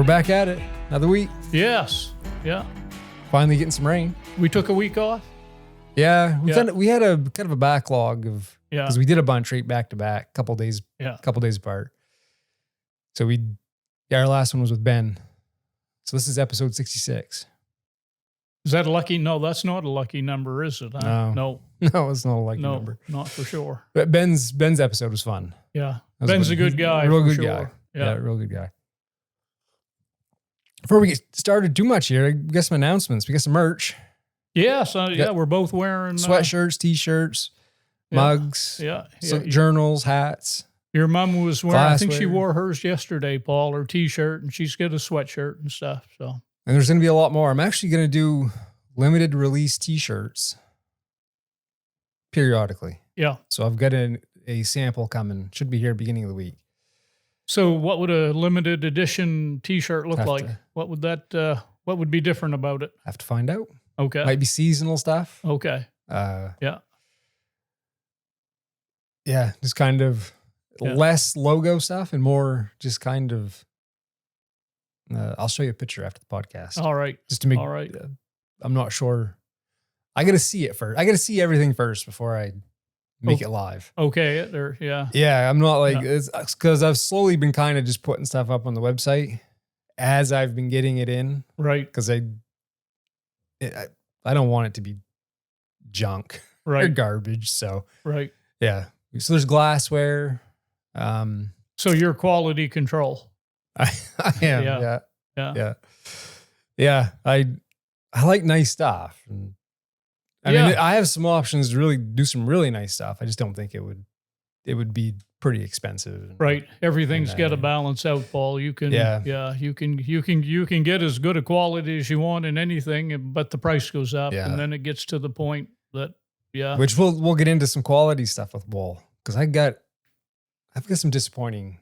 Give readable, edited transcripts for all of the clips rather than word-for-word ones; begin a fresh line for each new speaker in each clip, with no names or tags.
back at it. Another week.
Yes. Yeah.
Finally getting some rain.
We took a week off.
Yeah. We had a kind of a backlog of, because we did a bunch right back to back, couple days apart. So our last one was with Ben. So this is episode 66.
Is that a lucky? No, that's not a lucky number, is it?
No, it's not a lucky number.
Not for sure.
But Ben's episode was fun.
Yeah. Ben's a good guy.
Real good
sure.
guy.
Yeah,
real good guy. Before we get started too much here, we got some announcements. We got some merch.
Yeah, so we're both wearing
sweatshirts, t-shirts, mugs, journals, hats.
Your mom was wearing, I think she wore hers yesterday, Paul, her t-shirt, and she's got a sweatshirt and stuff. So,
and there's going to be a lot more. I'm actually going to do limited release t-shirts periodically.
Yeah.
So I've got a sample coming. Should be here at the beginning of the week.
So what would a limited edition t-shirt look like? What would be different about it?
Have to find out.
Okay.
Might be seasonal stuff.
Okay.
Yeah, just kind of less logo stuff and more just kind of, I'll show you a picture after the podcast.
All right.
Just to make, I'm not sure. I got to see it first. I got to see everything first before I make it live.
Okay.
Yeah. I'm not like, it's because I've slowly been kind of just putting stuff up on the website as I've been getting it in.
Right.
Because I don't want it to be junk or garbage. So, yeah. So there's glassware.
So you're quality control.
I am. Yeah. I like nice stuff. And I mean, I have some options to really do some really nice stuff. I just don't think it would be pretty expensive.
Right. Everything's got to balance out, Paul. You can, you can get as good a quality as you want in anything, but the price goes up, and then it gets to the point that,
which we'll get into some quality stuff with wool, because I've got some disappointing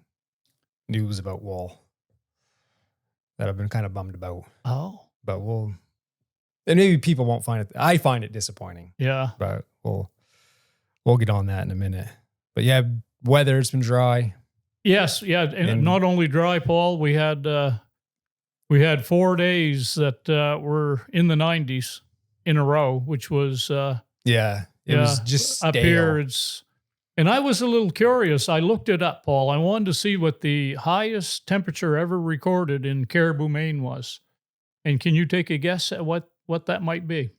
news about wool that I've been kind of bummed about.
Oh,
but and maybe people won't find it. I find it disappointing.
Yeah,
but we'll get on that in a minute. But yeah, weather, it's been dry.
Yes, and not only dry, Paul. We had 4 days that were in the 90s in a row, which was
it was just stale.
Up here. And I was a little curious. I looked it up, Paul. I wanted to see what the highest temperature ever recorded in Caribou, Maine was. And can you take a guess at what that might be?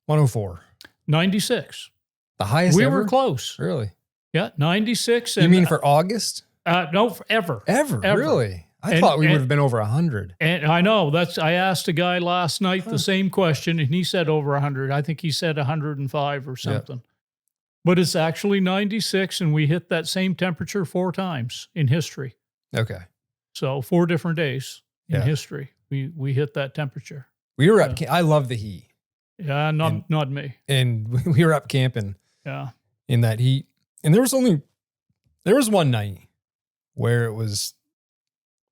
104.
96.
The highest ever?
We were close.
Really?
Yeah, 96.
You mean for August?
No, ever.
Ever? Really? I thought we would have been over 100.
And I know. I asked a guy last night the same question, and he said over 100. I think he said 105 or something. Yeah. But it's actually 96, and we hit that same temperature 4 times in history.
Okay.
So 4 different days in history, we hit that temperature.
We were up. I love the heat.
Yeah, not me.
And we were up camping.
Yeah.
In that heat, and there was one night where it was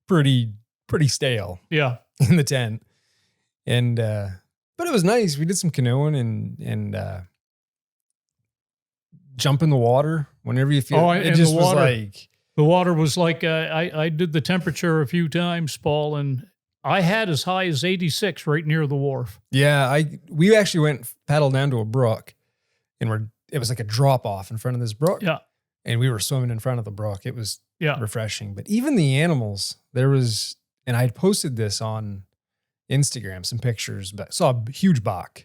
pretty stale.
Yeah.
In the tent, and but it was nice. We did some canoeing and jump in the water whenever you feel. It just was like
the water was like I did the temperature a few times, Paul, and I had as high as 86 right near the wharf.
Yeah, we actually paddled down to a brook, and it was like a drop off in front of this brook.
Yeah,
and we were swimming in front of the brook. It was refreshing. But even the animals, and I had posted this on Instagram, some pictures, but saw a huge buck,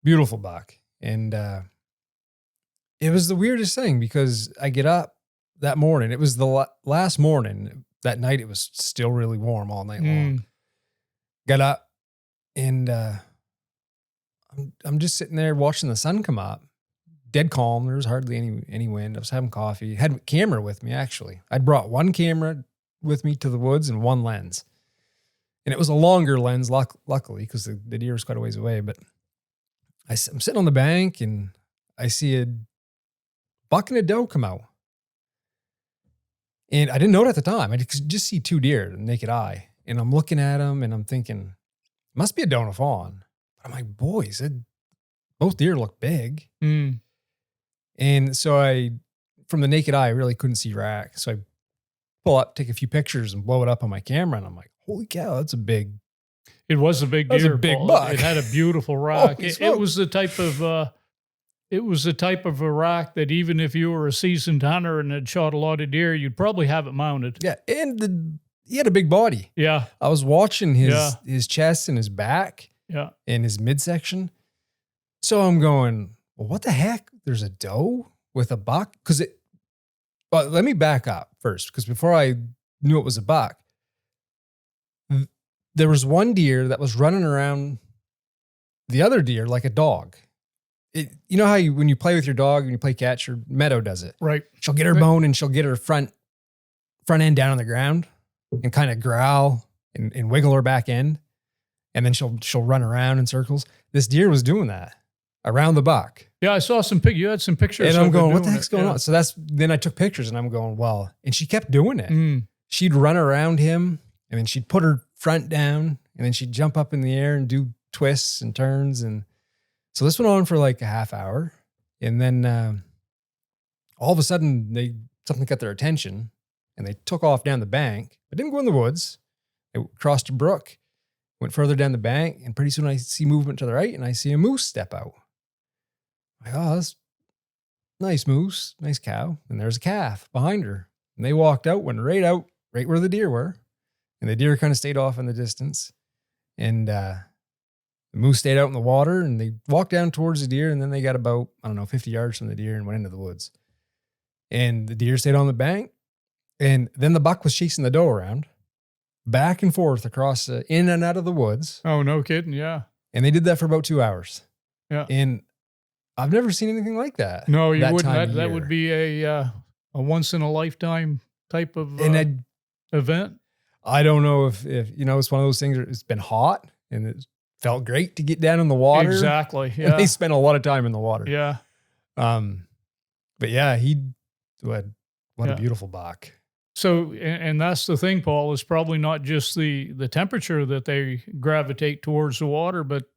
beautiful buck, and it was the weirdest thing because I get up that morning. It was the last morning. That night, it was still really warm all night long. Got up, and I'm just sitting there watching the sun come up. Dead calm. There was hardly any wind. I was having coffee. Had a camera with me, actually. I'd brought one camera with me to the woods and one lens. And it was a longer lens, luckily, because the deer was quite a ways away. But I'm sitting on the bank, and I see a buck and a doe come out. And I didn't know it at the time. I could just see 2 deer, the naked eye. And I'm looking at them, and I'm thinking, must be a doe and a fawn. But I'm like, boys, both deer look big. And so from the naked eye, I really couldn't see rack. So I pull up, take a few pictures, and blow it up on my camera. And I'm like, holy cow, that's a big.
It was a big deer.
That's a big buck.
It had a beautiful rack. It was the type of a rack that even if you were a seasoned hunter and had shot a lot of deer, you'd probably have it mounted.
Yeah, and he had a big body.
Yeah.
I was watching his chest and his back.
Yeah.
And his midsection. So I'm going, well, what the heck? There's a doe with a buck? But let me back up first, because before I knew it was a buck, there was one deer that was running around the other deer like a dog. You know how when you play with your dog and you play catch, or Meadow does it.
Right.
She'll get her bone and she'll get her front end down on the ground and kind of growl and wiggle her back end. And then she'll run around in circles. This deer was doing that around the buck.
Yeah, I saw some you had some pictures.
And I'm going, what the heck's going on? So then I took pictures and I'm going, well, and she kept doing it. She'd run around him and then she'd put her front down and then she'd jump up in the air and do twists and turns. And so this went on for like a half hour. And then all of a sudden something got their attention and they took off down the bank. It didn't go in the woods. It crossed a brook. Went further down the bank, and pretty soon I see movement to the right, and I see a moose step out. I'm like, oh, that's nice moose, nice cow. And there's a calf behind her. And they walked out, went right out, right where the deer were. And the deer kind of stayed off in the distance. And the moose stayed out in the water, and they walked down towards the deer, and then they got about, 50 yards from the deer and went into the woods. And the deer stayed on the bank, and then the buck was chasing the doe around. Back and forth across in and out of the woods.
Oh, no kidding. Yeah.
And they did that for about 2 hours.
Yeah.
And I've never seen anything like that.
No, you wouldn't. That would be a once in a lifetime type of event.
I don't know if it's one of those things where it's been hot and it felt great to get down in the water.
Exactly. Yeah.
And they spent a lot of time in the water.
Yeah.
But yeah, what a beautiful buck.
So, and that's the thing, Paul, is probably not just the temperature that they gravitate towards the water, but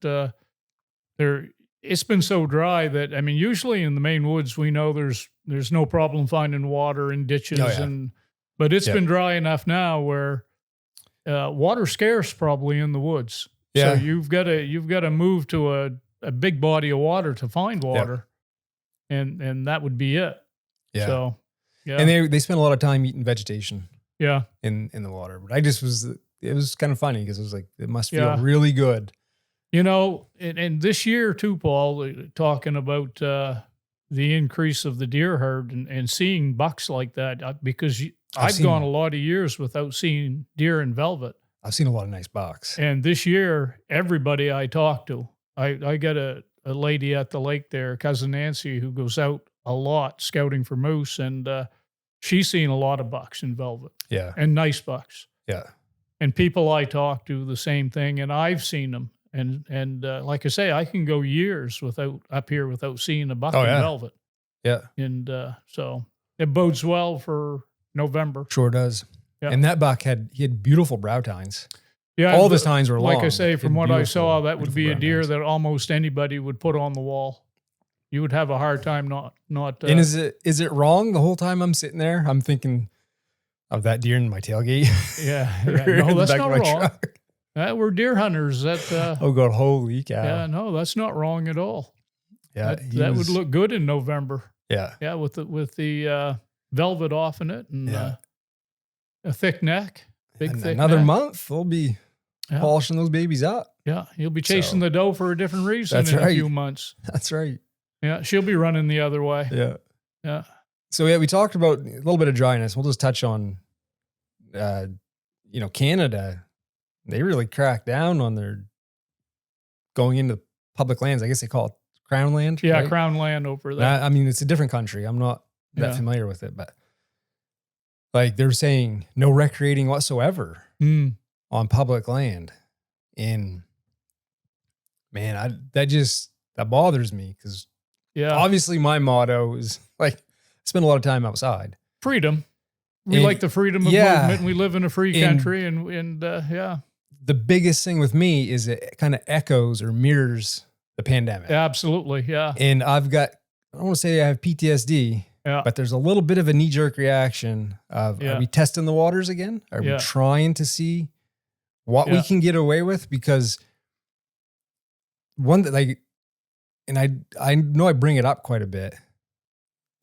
it's been so dry that, usually in the Maine woods, we know there's no problem finding water in ditches, but it's been dry enough now where water's scarce probably in the woods. Yeah. So you've got to move to a big body of water to find water, and that would be it. Yeah. So. Yeah. And
they spent a lot of time eating vegetation.
Yeah.
In the water. But it was kind of funny because it was like, it must feel really good.
And this year too, Paul, talking about the increase of the deer herd and seeing bucks like that, because I've gone a lot of years without seeing deer in velvet.
I've seen a lot of nice bucks.
And this year, everybody I talk to, I got a lady at the lake there, Cousin Nancy, who goes out a lot scouting for moose, and she's seen a lot of bucks in velvet. Yeah. And nice bucks.
Yeah.
And people I talk to the same thing, and I've seen them. And like I say, I can go years up here without seeing a buck in velvet.
Yeah.
And so it bodes well for November.
Sure does. Yeah. And that buck he had beautiful brow tines.
Yeah.
All of his tines were long.
Like I say, from what I saw, that would be a deer that almost anybody would put on the wall. You would have a hard time not.
And is it wrong the whole time I'm sitting there? I'm thinking of that deer in my tailgate.
Yeah. No, that's not wrong. We're deer hunters.
Oh God, holy cow!
Yeah, no, that's not wrong at all.
Yeah,
that would look good in November.
Yeah,
yeah, with the velvet off in it and a thick neck, thick
another
neck.
Month, they'll be polishing those babies up.
Yeah, you'll be chasing the doe for a different reason in a few months.
That's right.
Yeah, she'll be running the other way.
Yeah.
Yeah.
So we talked about a little bit of dryness. We'll just touch on, Canada. They really cracked down on their going into public lands. I guess they call it Crown land.
Yeah,
right?
Crown land over there.
It's a different country. I'm not that familiar with it, but like they're saying no recreating whatsoever on public land. And man, that bothers me because obviously my motto is like spend a lot of time outside.
Freedom. We like the freedom of movement, and we live in a free country, and
the biggest thing with me is it kind of echoes or mirrors the pandemic.
Absolutely, yeah.
And I don't want to say I have PTSD, but there's a little bit of a knee-jerk reaction of, are we testing the waters again? Are we trying to see what we can get away with, because one that and I know I bring it up quite a bit,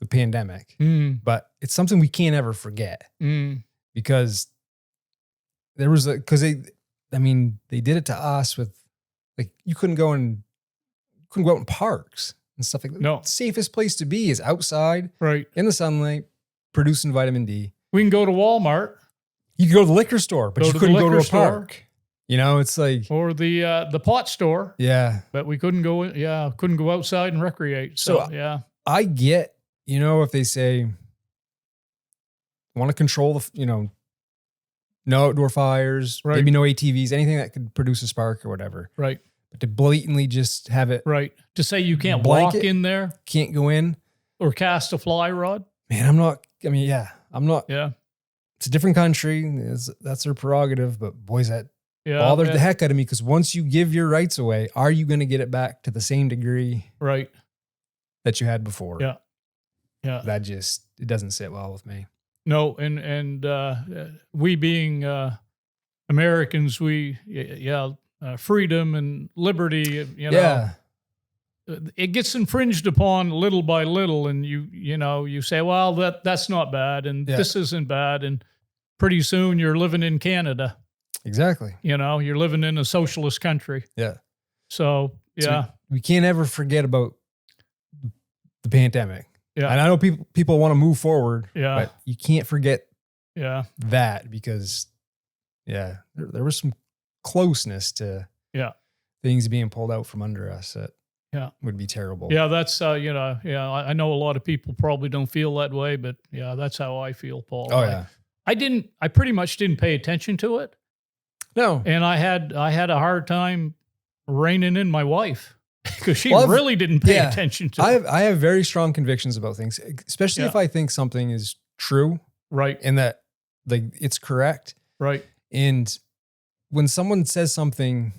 the pandemic, but it's something we can't ever forget because there was they did it to us with you couldn't go out in parks and stuff like that.
No.
The safest place to be is outside,
right,
in the sunlight, producing vitamin D.
We can go to Walmart.
You could go to the liquor store, but you couldn't go to a park. It's like,
or the pot store.
Yeah.
But we couldn't go outside and recreate. So yeah.
I get, if they say want to control the, no outdoor fires,
right,
maybe no ATVs, anything that could produce a spark or whatever.
Right.
But to blatantly just have it.
Right. To say you can't walk in there.
Can't go in.
Or cast a fly rod.
Man, I'm not.
Yeah.
It's a different country. That's their prerogative. But boys, that bothered the heck out of me, because once you give your rights away, are you going to get it back to the same degree
right,
that you had before?
Yeah. Yeah.
It doesn't sit well with me.
No. And we being Americans, freedom and liberty, it gets infringed upon little by little, and you say, well, that's not bad, and this isn't bad, and pretty soon you're living in Canada.
Exactly.
You're living in a socialist country.
Yeah.
So
we can't ever forget about the pandemic.
Yeah.
And I know people want to move forward.
Yeah.
But you can't forget.
Yeah.
That, because there was some closeness to things being pulled out from under us that would be terrible.
Yeah, that's I know a lot of people probably don't feel that way, but that's how I feel, Paul.
Oh
I pretty much didn't pay attention to it.
No.
And I had a hard time reining in my wife because she really didn't pay attention to it.
I have very strong convictions about things, especially if I think something is true.
Right.
And that it's correct.
Right.
And when someone says something,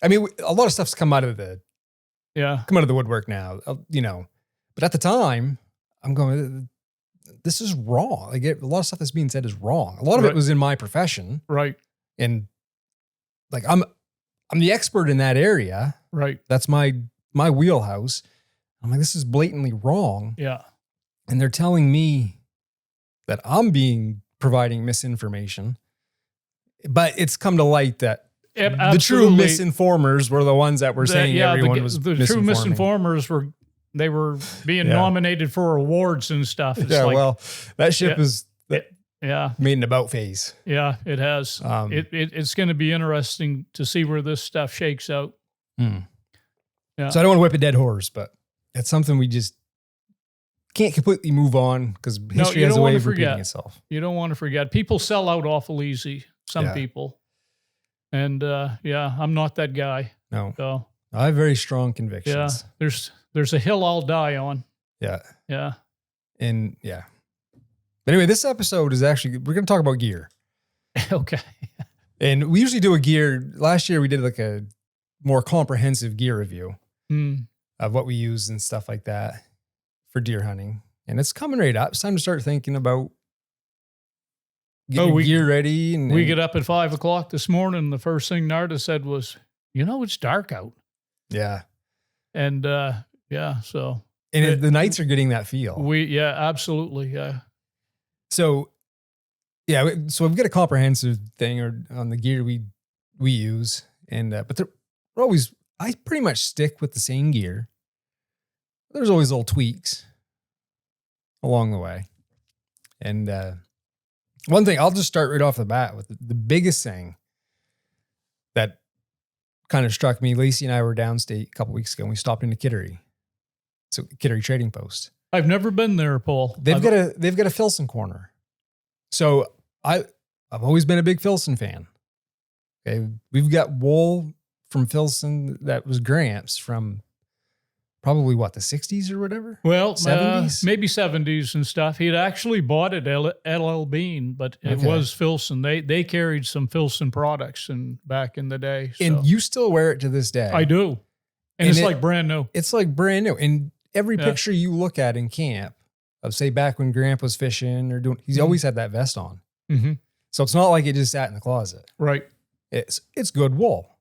a lot of stuff's come out of the woodwork now, but at the time I'm going, this is wrong. A lot of stuff that's being said is wrong. A lot of it was in my profession.
Right.
And I'm the expert in that area.
Right.
That's my wheelhouse. I'm like, this is blatantly wrong.
Yeah.
And they're telling me that I'm providing misinformation, but it's come to light that the true misinformers were the ones that were saying everyone was
the true misinformers were being nominated for awards and stuff. It's
that ship is made an about phase.
Yeah, it has. It's going to be interesting to see where this stuff shakes out. Yeah.
So I don't want to whip a dead horse, but it's something we just can't completely move on, because history has a way of repeating itself.
You don't want to forget. People sell out awful easy. Some people. And I'm not that guy.
No.
So
I have very strong convictions.
Yeah. There's a hill I'll die on.
Yeah.
Yeah.
And But anyway, this episode is we're going to talk about gear.
Okay.
And we usually do a gear. Last year we did a more comprehensive gear review of what we use and stuff like that for deer hunting. And it's coming right up. It's time to start thinking about getting gear ready. And
we get up at 5 o'clock this morning. The first thing Narda said was, it's dark out.
Yeah.
And so.
And the nights are getting that feel.
Absolutely. Yeah.
So we've got a comprehensive thing on the gear we use. And, but I pretty much stick with the same gear. There's always little tweaks along the way. And, one thing, I'll just start right off the bat with the biggest thing that kind of struck me. Lacey and I were downstate a couple weeks ago, and we stopped into Kittery. So Kittery Trading Post.
I've never been there, Paul.
They've got a Filson corner. So I've always been a big Filson fan. Okay, we've got wool from Filson that was Gramps from probably the 60s or whatever?
Well,
70s?
Maybe 70s and stuff. He'd actually bought it at LL Bean, but it was Filson. They carried some Filson products back in the day. So.
And you still wear it to this day.
I do. And it's like brand new.
It's like brand new. And every picture you look at in camp of, say, back when Gramp was fishing or doing, he's always had that vest on.
Mm-hmm.
So it's not like it just sat in the closet.
Right.
It's good wool.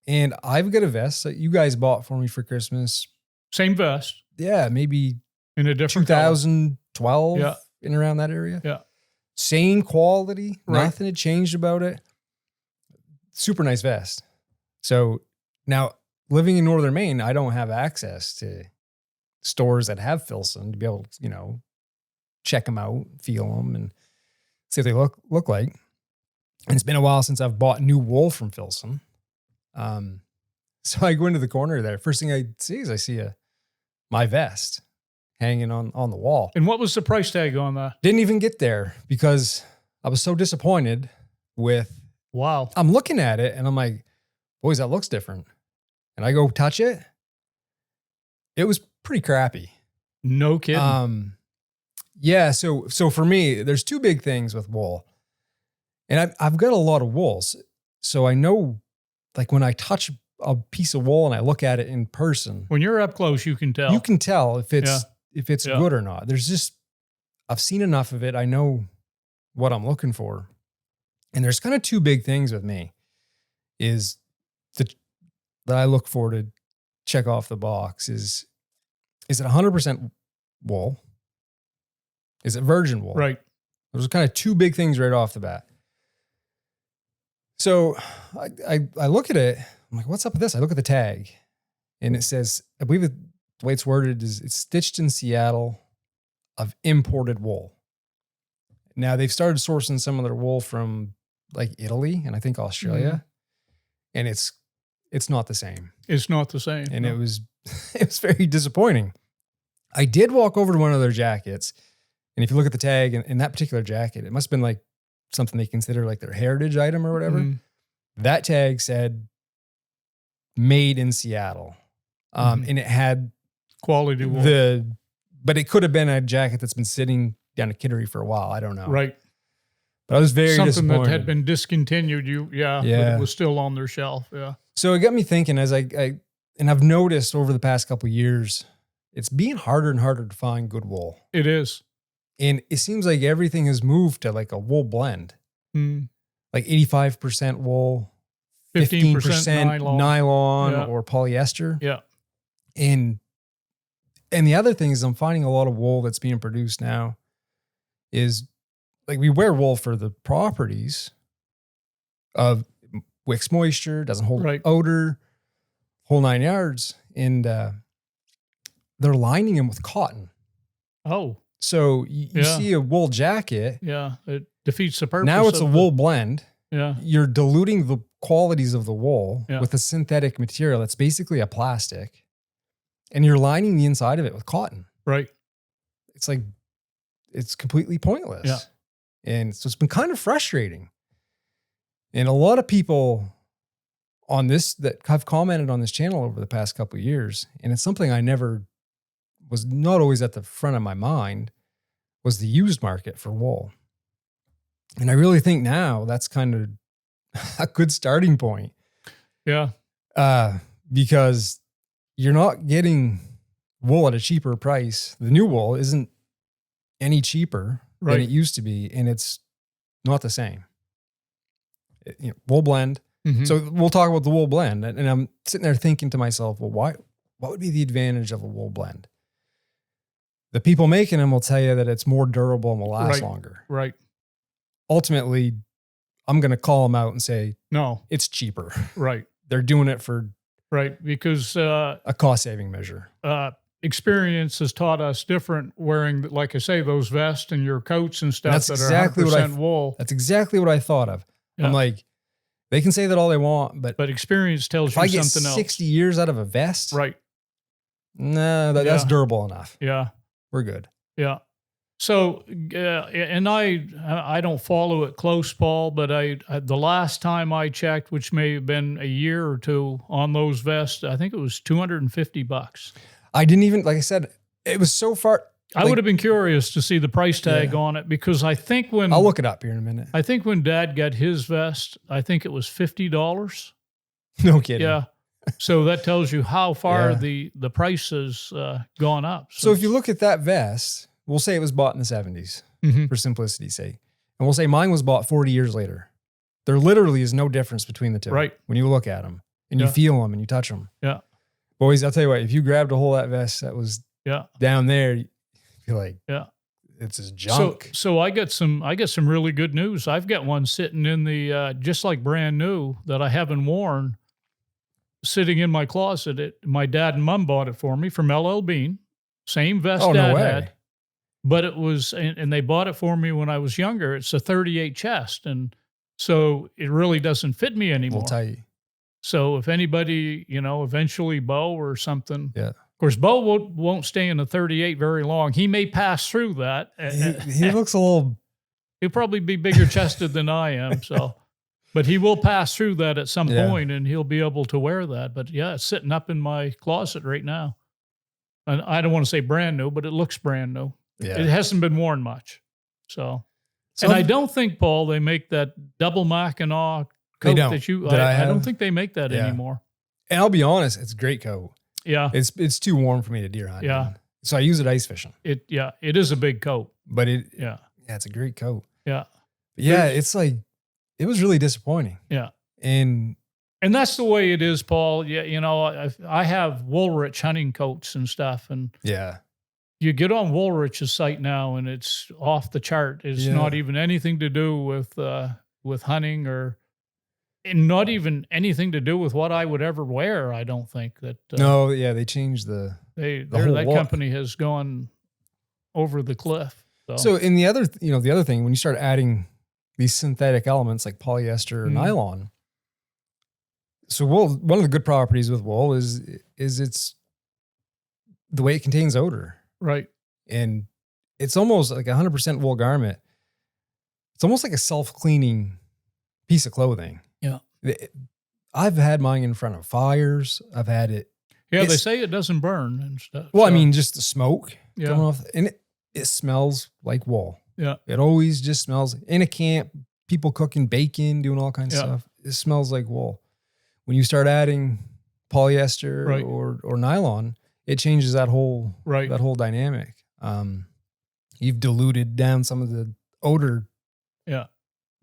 And I've got a vest that you guys bought for me for Christmas.
Same vest.
Yeah, maybe
in a different
2012,
yeah,
in around that area.
Yeah.
Same quality.
Right.
Nothing had changed about it. Super nice vest. So now living in northern Maine, I don't have access to stores that have Filson to be able to, you know, check them out, feel them, and see what they look like. And it's been a while since I've bought new wool from Filson. So I go into the corner there. First thing I see is I see my vest hanging on the wall.
And what was the price tag on that?
Didn't even get there because I was so disappointed with.
Wow.
I'm looking at it and I'm like, boys, that looks different. And I go touch it. It was pretty crappy.
No kidding.
Yeah. So for me, there's two big things with wool. And I've got a lot of wools. So I know, like, when I touch a piece of wool and I look at it in person.
When you're up close, you can tell.
You can tell if it's good or not. I've seen enough of it. I know what I'm looking for. And there's kind of two big things with me that I look for to check off the box is it 100% wool? Is it virgin wool?
Right.
Those are kind of two big things right off the bat. So I look at it. I'm like, what's up with this? I look at the tag and it says, I believe the way it's worded is it's stitched in Seattle of imported wool. Now they've started sourcing some of their wool from like Italy and I think Australia. And it's not the same.
It's not the same.
And it was very disappointing. I did walk over to one of their jackets. And if you look at the tag in that particular jacket, it must have been like something they consider like their heritage item or whatever. That tag said made in Seattle. And it had
quality wool.
But it could have been a jacket that's been sitting down at Kittery for a while. I don't know.
Right.
But I was very
disappointed.
Something
that had been discontinued. But it was still on their shelf. Yeah.
So it got me thinking as and I've noticed over the past couple of years, it's being harder and harder to find good wool.
It is.
And it seems like everything has moved to like a wool blend. Like 85% wool, 15% nylon or polyester.
Yeah.
And the other thing is I'm finding a lot of wool that's being produced now is like we wear wool for the properties of wicks moisture, doesn't hold odor, whole 9 yards. And they're lining them with cotton.
Oh.
So you see a wool jacket.
Yeah. It defeats the purpose.
Now it's a wool blend.
Yeah.
You're diluting the qualities of the wool with a synthetic material that's basically a plastic. And you're lining the inside of it with cotton.
Right.
It's like, it's completely pointless.
Yeah.
And so it's been kind of frustrating. And a lot of people on this that have commented on this channel over the past couple of years, and it's something I never was not always at the front of my mind, was the used market for wool. And I really think now that's kind of a good starting point.
Yeah.
Because you're not getting wool at a cheaper price. The new wool isn't any cheaper than it used to be, and it's not the same. Wool blend. So we'll talk about the wool blend. And I'm sitting there thinking to myself, well, what would be the advantage of a wool blend? The people making them will tell you that it's more durable and will last longer.
Right.
Ultimately, I'm going to call them out and say,
no,
it's cheaper.
Right.
They're doing it for
because
a cost saving measure.
Experience has taught us different wearing, like I say, those vests and your coats and stuff
That's
that
exactly
are 100% wool.
That's exactly what I thought of. Yeah. I'm like, they can say that all they want, but
experience tells you something else.
If I get 60 years out of a vest,
nah,
that's durable enough.
Yeah.
We're good.
Yeah. So, and I don't follow it close, Paul, but the last time I checked, which may have been a year or two on those vests, I think it was $250.
I didn't even, like I said, it was so far.
I would have been curious to see the price tag on it because I think
I'll look it up here in a minute.
I think when Dad got his vest, I think it was $50.
No kidding.
Yeah. So that tells you how far the price has gone up.
So if you look at that vest, we'll say it was bought in the 70s for simplicity's sake. And we'll say mine was bought 40 years later. There literally is no difference between the two.
Right.
When you look at them and you feel them and you touch them.
Yeah.
Boys, I'll tell you what, if you grabbed a hold of that vest that was down there, you'd be like, it's just junk.
So I get some really good news. I've got one sitting in the, just like brand new that I haven't worn, sitting in my closet. My dad and mom bought it for me from LL Bean. Same vest Dad had. But it was, and they bought it for me when I was younger. It's a 38 chest. And so it really doesn't fit me anymore.
We'll tell you.
So if anybody, eventually Bo or something.
Yeah.
Of course, Bo won't stay in a 38 very long. He may pass through that.
He looks a little.
He'll probably be bigger chested than I am. So, but he will pass through that at some point and he'll be able to wear that. But yeah, it's sitting up in my closet right now. And I don't want to say brand new, but it looks brand new. Yeah. It hasn't been worn much. So and I don't think, Paul, they make that double Mackinac coat that you, I don't think they make that anymore.
And I'll be honest, it's a great coat.
Yeah.
It's too warm for me to deer hunt.
Yeah.
So I use it ice fishing.
It is a big coat.
But it's a great coat.
Yeah.
But yeah, it's like, it was really disappointing.
Yeah.
And
that's the way it is, Paul. Yeah, I have Woolrich hunting coats and stuff, and you get on Woolrich's site now, and it's off the chart. It's not even anything to do with hunting and not even anything to do with what I would ever wear. I don't think that.
No, they changed the whole
that
look.
company has gone over the cliff.
So in the other, the other thing, when you start adding these synthetic elements like polyester or nylon. So wool, one of the good properties with wool is it's the way it contains odor.
Right.
And it's almost like 100% wool garment. It's almost like a self-cleaning piece of clothing.
Yeah.
I've had mine in front of fires. I've had it.
Yeah, they say it doesn't burn and stuff.
Well, I mean, just the smoke coming off. And it smells like wool.
Yeah.
It always just smells. In a camp, people cooking bacon, doing all kinds of stuff. It smells like wool. When you start adding polyester or nylon, it changes that whole dynamic. You've diluted down some of the odor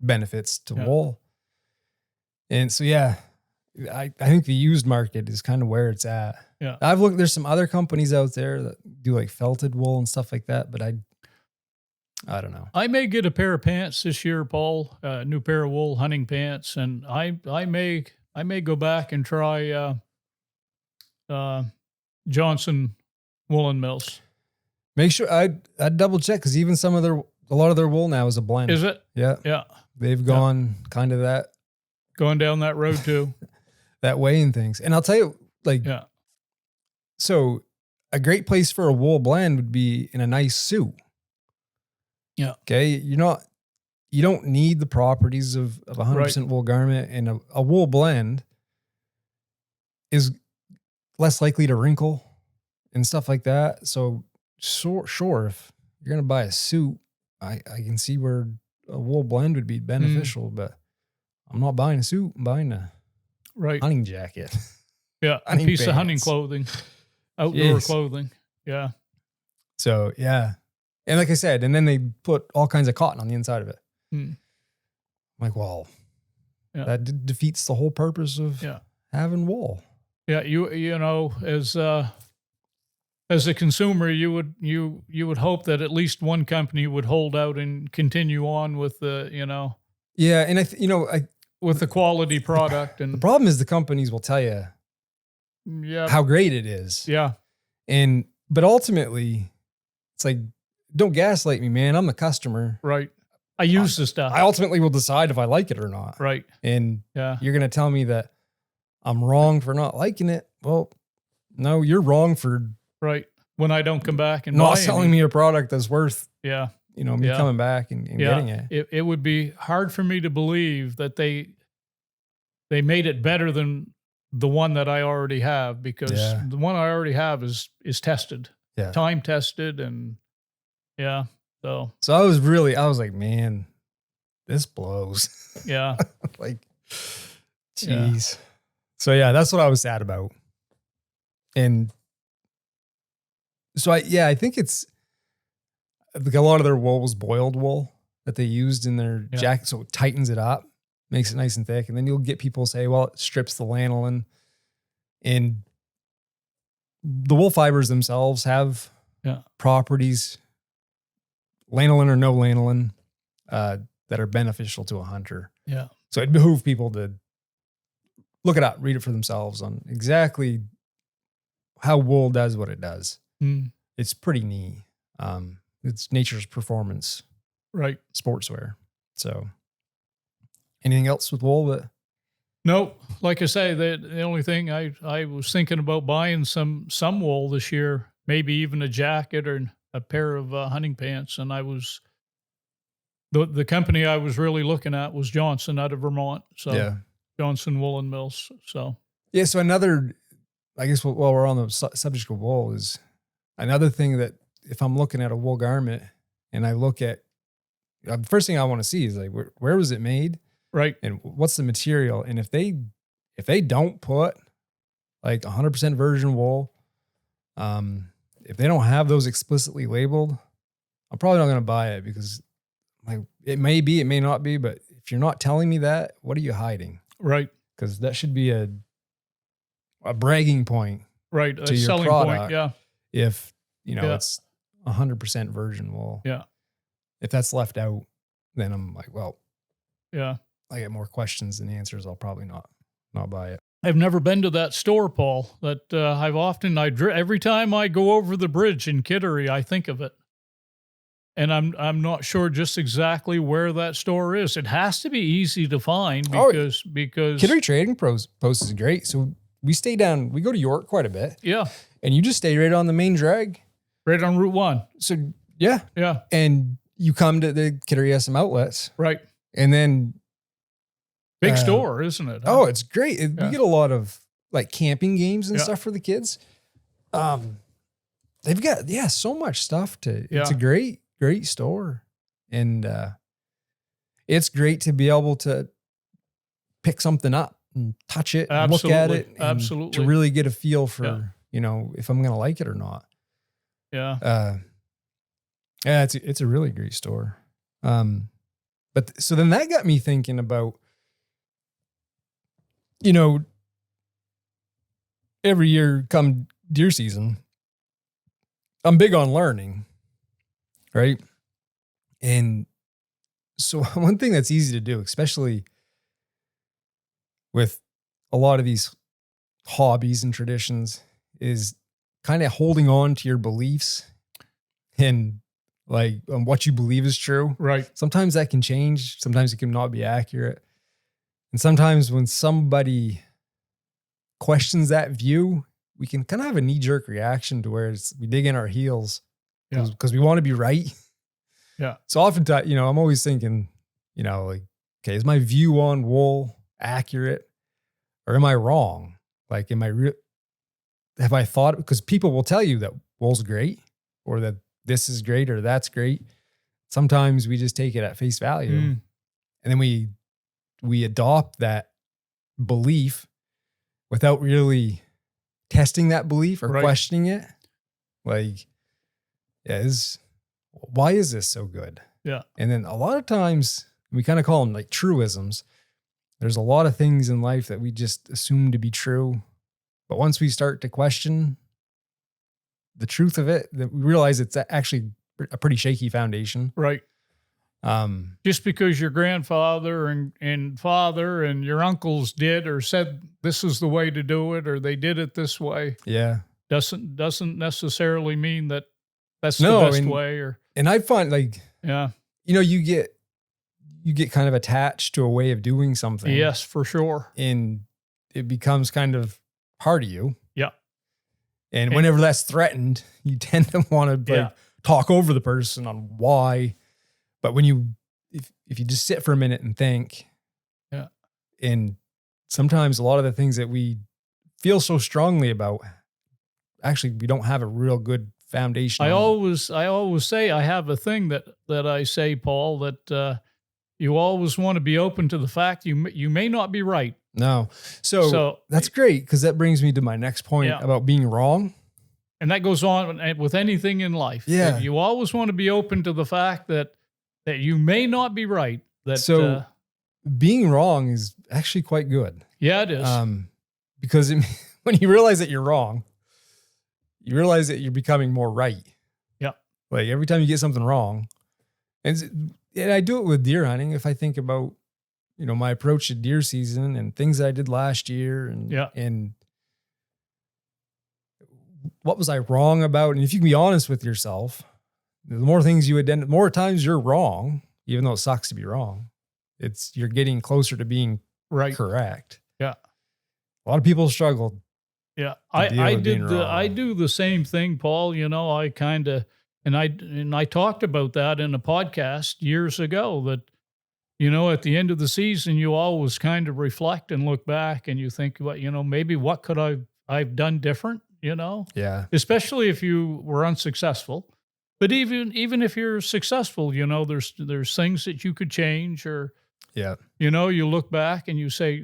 benefits to wool. And so, I think the used market is kind of where it's at.
Yeah.
I've looked, there's some other companies out there that do like felted wool and stuff like that, but I don't know.
I may get a pair of pants this year, Paul, a new pair of wool hunting pants. And I may go back and try, Johnson Woolen Mills.
Make sure I'd double check. Cause even a lot of their wool now is a blend.
Is it?
Yeah.
Yeah.
They've gone kind of that.
Going down that road too.
That way and things. And I'll tell you, so a great place for a wool blend would be in a nice suit.
Yeah.
Okay. You don't need the properties of 100% wool garment, and a wool blend is less likely to wrinkle and stuff like that. So sure, if you're going to buy a suit, I can see where a wool blend would be beneficial, but I'm not buying a suit. I'm buying a hunting jacket.
Yeah. A piece of hunting clothing, outdoor clothing. Yeah.
So, yeah. And like I said, and then they put all kinds of cotton on the inside of it. I'm like, well, that defeats the whole purpose of having wool.
Yeah. You know, as a consumer, you would hope that at least one company would hold out and continue on with the,
Yeah. And
with the quality product. And
the problem is the companies will tell you how great it is.
Yeah.
But ultimately it's like, don't gaslight me, man. I'm the customer.
Right. I use the stuff.
I ultimately will decide if I like it or not.
Right.
And you're going to tell me that I'm wrong for not liking it. Well, no, you're wrong for
when I don't come back and
not selling me a product that's worth me coming back and getting it.
It would be hard for me to believe that they made it better than the one that I already have, because the one I already have is tested, time tested, and So
I was like, man, this blows.
Yeah.
Like, geez. Yeah. So that's what I was sad about. And so I think it's like a lot of their wool was boiled wool that they used in their jacket. So it tightens it up. makes it nice and thick. And then you'll get people say, well, it strips the lanolin. And the wool fibers themselves have properties, lanolin or no lanolin, that are beneficial to a hunter.
Yeah.
So it behooves people to look it up, read it for themselves on exactly how wool does what it does. It's pretty neat. It's nature's performance, sportswear. So anything else with wool that?
No, like I say, the only thing I was thinking about buying some wool this year, maybe even a jacket or a pair of hunting pants. And I was, the company I was really looking at was Johnson out of Vermont. So Johnson Woolen Mills. So
so another, I guess while we're on the subject of wool, is another thing that if I'm looking at a wool garment and I look at, the first thing I want to see is like, where was it made?
Right.
And what's the material? And if they don't put like 100% virgin wool, if they don't have those explicitly labeled, I'm probably not going to buy it, because like it may be, it may not be, but if you're not telling me that, what are you hiding?
Right.
Because that should be a bragging point.
Right.
To
a
your
selling
product,
point. Yeah.
If, it's 100% virgin wool.
Yeah.
If that's left out, then I'm like, well,
yeah,
I get more questions than answers. I'll probably not buy it.
I've never been to that store, Paul, that every time I go over the bridge in Kittery, I think of it. And I'm not sure just exactly where that store is. It has to be easy to find because
Kittery Trading Post is great. So we go to York quite a bit.
Yeah.
And you just stay right on the main drag.
Right on Route 1.
So yeah.
Yeah.
And you come to the Kittery SM outlets.
Right.
And then
big store, isn't it?
Oh, it's great. You get a lot of like camping games and stuff for the kids. They've got, so much stuff it's a great store. And it's great to be able to pick something up and touch it and look at it. And to really get a feel for, if I'm going to like it or not.
Yeah.
It's a really great store. But so then that got me thinking about, every year come deer season, I'm big on learning, right? And so one thing that's easy to do, especially with a lot of these hobbies and traditions, is kind of holding on to your beliefs and like on what you believe is true.
Right.
Sometimes that can change. Sometimes it can not be accurate. And sometimes when somebody questions that view, we can kind of have a knee-jerk reaction to where we dig in our heels because we want to be right.
Yeah.
So oftentimes, I'm always thinking, like, okay, is my view on wool accurate or am I wrong? Like, have I thought, because people will tell you that wool's great or that this is great or that's great. Sometimes we just take it at face value and then we adopt that belief without really testing that belief or questioning it. Like, why is this so good?
Yeah.
And then a lot of times we kind of call them like truisms. There's a lot of things in life that we just assume to be true. But once we start to question the truth of it, that we realize it's actually a pretty shaky foundation.
Right. Just because your grandfather and father and your uncles did or said this is the way to do it or they did it this way, doesn't necessarily mean that that's the best way.
And I find you get kind of attached to a way of doing something.
Yes, for sure.
And it becomes kind of part of you.
Yeah.
And whenever that's threatened, you tend to want to talk over the person on why. But when if you just sit for a minute and think, and sometimes a lot of the things that we feel so strongly about, actually we don't have a real good foundation.
I always say I have a thing that I say, Paul, that you always want to be open to the fact you may not be right.
No, so that's great because that brings me to my next point about being wrong.
And that goes on with anything in life.
Yeah,
you always want to be open to the fact that you may not be right.
being wrong is actually quite good.
Yeah, it is.
Because when you realize that you're wrong, you realize that you're becoming more right.
Yeah.
Like every time you get something wrong, and I do it with deer hunting. If I think about, my approach to deer season and things that I did last year and what was I wrong about? And if you can be honest with yourself, the more things you identify, the more times you're wrong, even though it sucks to be wrong, you're getting closer to being correct.
Yeah.
A lot of people struggle.
Yeah. I do the same thing, Paul. I kind of, and I talked about that in a podcast years ago that, at the end of the season, you always kind of reflect and look back and you think, maybe what could I've done different,
Yeah.
Especially if you were unsuccessful. But even if you're successful, there's things that you could change or, you look back and you say,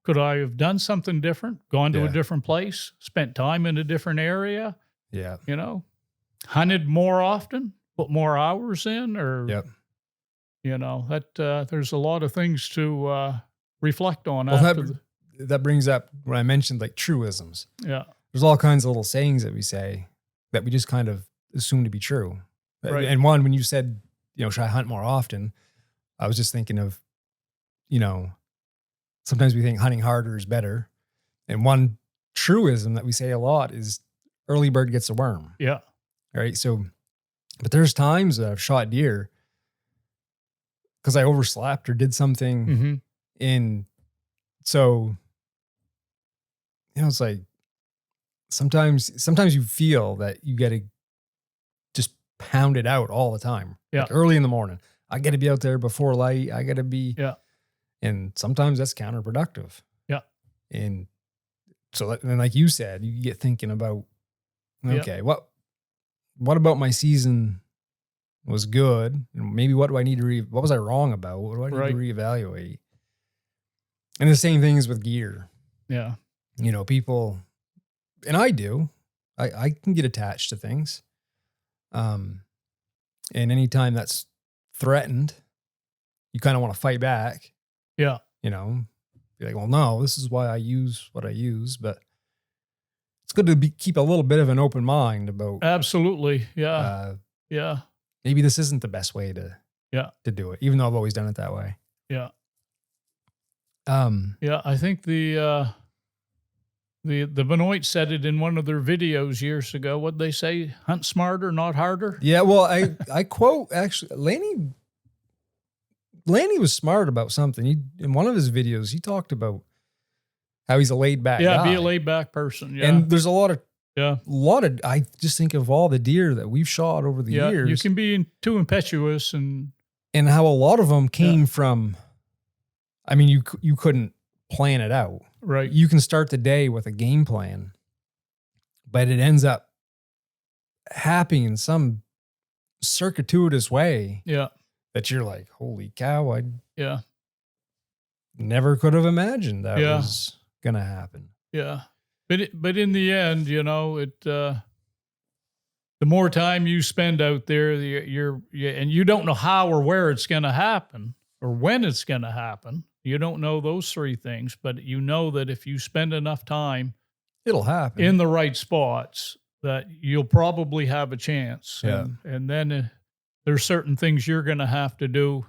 could I have done something different, gone to a different place, spent time in a different area?
Yeah.
Hunted more often, put more hours in, or, there's a lot of things to reflect on.
Well, that brings up when I mentioned like truisms.
Yeah.
There's all kinds of little sayings that we say that we just kind of assume to be true.
Right.
And one, when you said, should I hunt more often? I was just thinking of, sometimes we think hunting harder is better. And one truism that we say a lot is early bird gets a worm.
Yeah.
Right. So, but there's times that I've shot deer because I overslept or did something. And so, it's like sometimes you feel that you got to just pound it out all the time.
Yeah.
Like early in the morning, I got to be out there before light. I got to be.
Yeah.
And sometimes that's counterproductive.
Yeah.
And so, and like you said, you get thinking about, okay, what about my season was good? And maybe what do I need to what was I wrong about? What do I need to reevaluate? And the same thing is with gear.
Yeah.
People, and I do, I can get attached to things. And anytime that's threatened, you kind of want to fight back.
Yeah.
Be like, well, no, this is why I use what I use, but it's good to keep a little bit of an open mind about.
Absolutely. Yeah.
Maybe this isn't the best way to do it, even though I've always done it that way.
Yeah. I think the Benoit said it in one of their videos years ago. What'd they say? Hunt smarter, not harder.
Yeah. Well, I quote actually Lanny was smart about something. In one of his videos, he talked about how he's a laid back guy.
Be a laid back person. Yeah.
And there's a lot of, I just think of all the deer that we've shot over the years.
You can be too impetuous and
how a lot of them came from, I mean, you couldn't plan it out.
Right.
You can start the day with a game plan, but it ends up happening in some circuitous way.
Yeah.
That you're like, holy cow, I never could have imagined that was going to happen.
Yeah. But in the end, the more time you spend out there, and you don't know how or where it's going to happen or when it's going to happen. You don't know those three things, but you know that if you spend enough time,
it'll happen
in the right spots, that you'll probably have a chance.
Yeah.
And then there's certain things you're going to have to do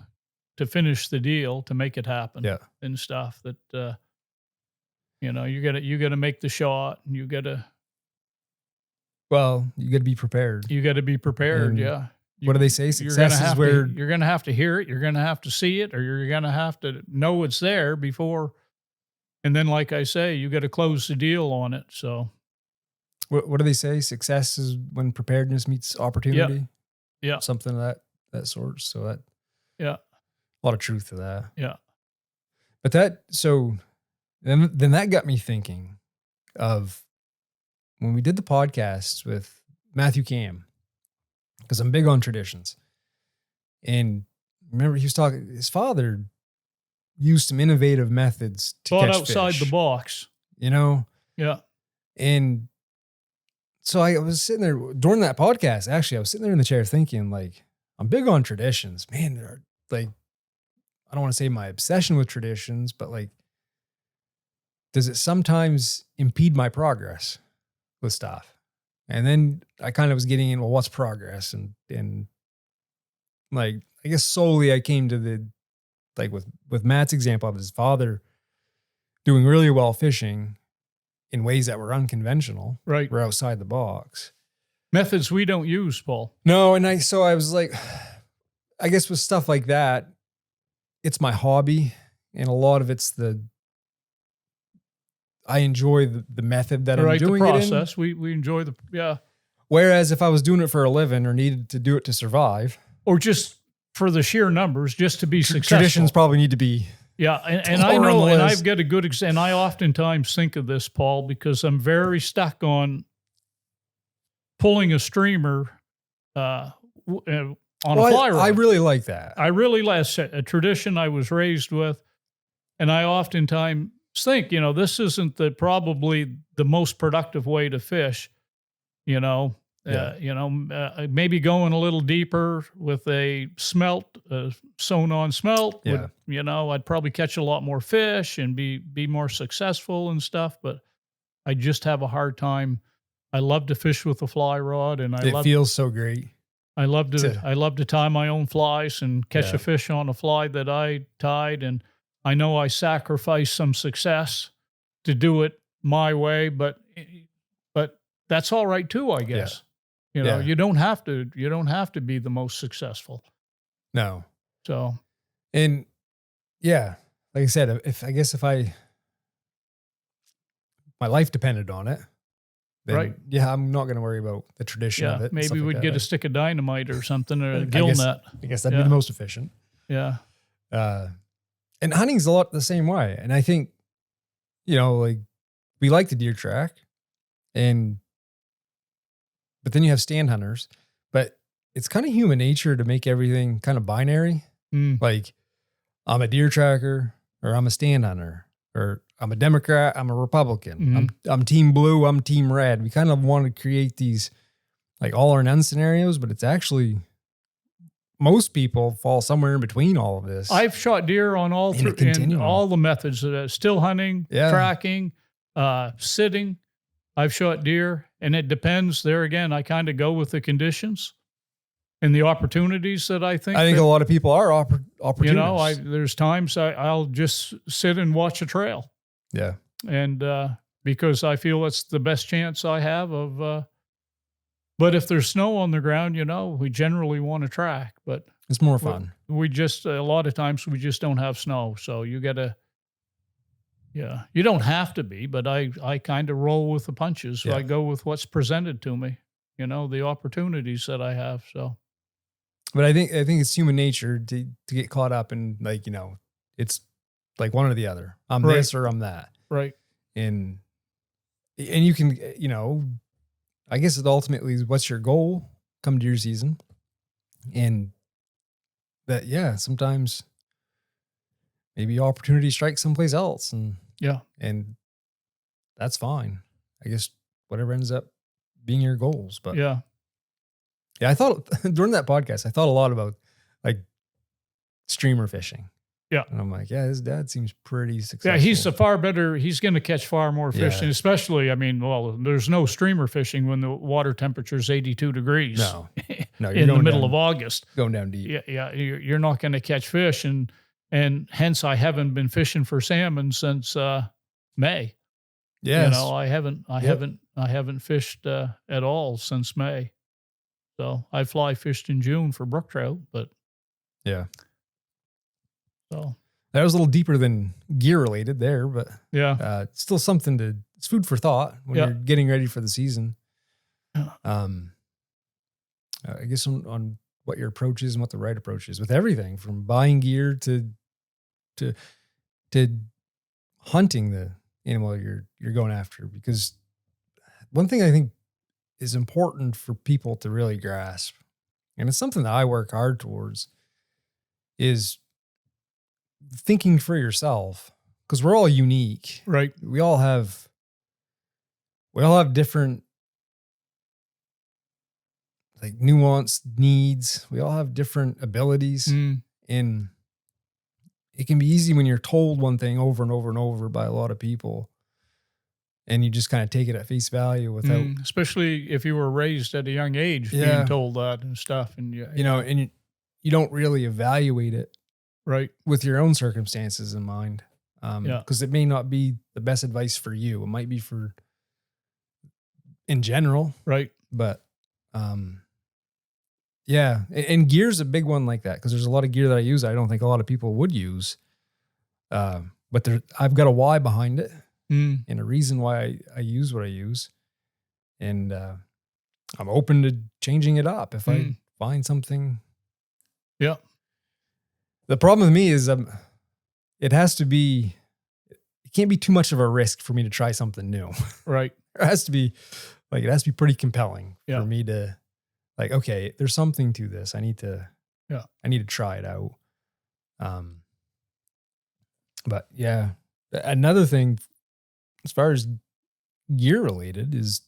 to finish the deal to make it happen.
Yeah.
And stuff that, you got to make the shot, and you got to
be prepared.
You got to be prepared.
And what do they say? Success is where
you're going to have to hear it. You're going to have to see it, or you're going to have to know it's there before. And then, like I say, you got to close the deal on it. So
what do they say? Success is when preparedness meets opportunity.
Yeah.
Something of that sort. So that,
a
lot of truth to that.
Yeah.
But then that got me thinking of when we did the podcast with Matthew Cam, because I'm big on traditions. And remember, he was talking, his father used some innovative methods to
thought
catch
outside
fish,
the box.
Yeah. And so I was sitting there during that podcast. Actually, I was sitting there in the chair thinking, like, I'm big on traditions, man. Like, I don't want to say my obsession with traditions, but like, does it sometimes impede my progress with stuff? And then I kind of was getting in, well, what's progress? And like, I guess solely I came to the, like with Matt's example of his father doing really well fishing in ways that were unconventional.
Right.
Were outside the box.
Methods we don't use, Paul.
No. And so I was like, I guess with stuff like that, it's my hobby. And a lot of it's I enjoy the method that I'm doing
the process.
it in.
We enjoy
Whereas if I was doing it for a living or needed to do it to survive.
Or just for the sheer numbers, just to be successful.
Traditions probably need to be.
Yeah. And I know, and I've got a good example. And I oftentimes think of this, Paul, because I'm very stuck on pulling a streamer on a fly rod.
I really like that.
I really like a tradition I was raised with. And I oftentimes think, this isn't probably the most productive way to fish, maybe going a little deeper with a smelt, sewn on smelt.
Yeah.
I'd probably catch a lot more fish and be more successful and stuff, but I just have a hard time. I love to fish with a fly rod, and
it feels so great.
I love to tie my own flies and catch a fish on a fly that I tied. And I know I sacrifice some success to do it my way, but that's all right too, I guess.
Yeah.
You don't have to be the most successful.
No.
So,
and yeah, like I said, if my life depended on it, then
right.
Yeah, I'm not going to worry about the tradition of it.
Maybe we'd get a stick of dynamite or something, or a gill net.
I guess that'd be the most efficient.
Yeah.
And hunting's a lot the same way. And I think, like we like the deer track but then you have stand hunters, but it's kind of human nature to make everything kind of binary. Like I'm a deer tracker or I'm a stand hunter or I'm a Democrat, I'm a Republican.
Mm-hmm.
I'm team blue, I'm team red. We kind of want to create these like all or none scenarios, but it's actually most people fall somewhere in between all of this.
I've shot deer on all the methods, still hunting, tracking, sitting. I've shot deer, and it depends. There again, I kind of go with the conditions and the opportunities that I think.
I think a lot of people are opportunists.
There's times I'll just sit and watch a trail.
Yeah.
And because I feel it's the best chance I have of. But if there's snow on the ground, we generally want to track. But
it's more fun.
We just a lot of times we just don't have snow, so you got to. Yeah, you don't have to be, but I kind of roll with the punches. So I go with what's presented to me, the opportunities that I have. So,
but I think it's human nature to get caught up in it's like one or the other. I'm this or I'm that.
Right.
And you can, I guess it ultimately is what's your goal come deer season, and that sometimes. Maybe opportunity strikes someplace else, and that's fine. I guess whatever ends up being your goals, but I thought during that podcast, I thought a lot about like streamer fishing.
Yeah,
and I'm like, his dad seems pretty successful.
Yeah, he's he's going to catch far more fish, and especially, there's no streamer fishing when the water temperature is 82 degrees.
No, you're
in the middle of August,
going down deep.
Yeah, you're not going to catch fish, and hence I haven't been fishing for salmon since May.
Yes.
I haven't fished at all since May. So I fly fished in June for brook trout, but so
that was a little deeper than gear related there, but it's still something it's food for thought when you're getting ready for the season. I guess on what your approach is and what the right approach is with everything from buying gear to hunting the animal you're going after. Because one thing I think is important for people to really grasp, and it's something that I work hard towards, is thinking for yourself, because we're all unique.
Right.
We all have different like nuanced needs. We all have different abilities. And it can be easy when you're told one thing over and over and over by a lot of people, and you just kind of take it at face value without,
especially if you were raised at a young age being told that and stuff, and
and you don't really evaluate it
right
with your own circumstances in mind, because it may not be the best advice for you. It might be for in general,
right?
But yeah, and gear's a big one like that, because there's a lot of gear that I use I don't think a lot of people would use, but I've got a why behind it. And a reason why I use what I use. And I'm open to changing it up if I find something.
Yeah.
The problem with me is it can't be too much of a risk for me to try something new.
Right.
It has to be pretty compelling for me to like, okay, there's something to this. I need to try it out. But yeah, another thing as far as gear related is,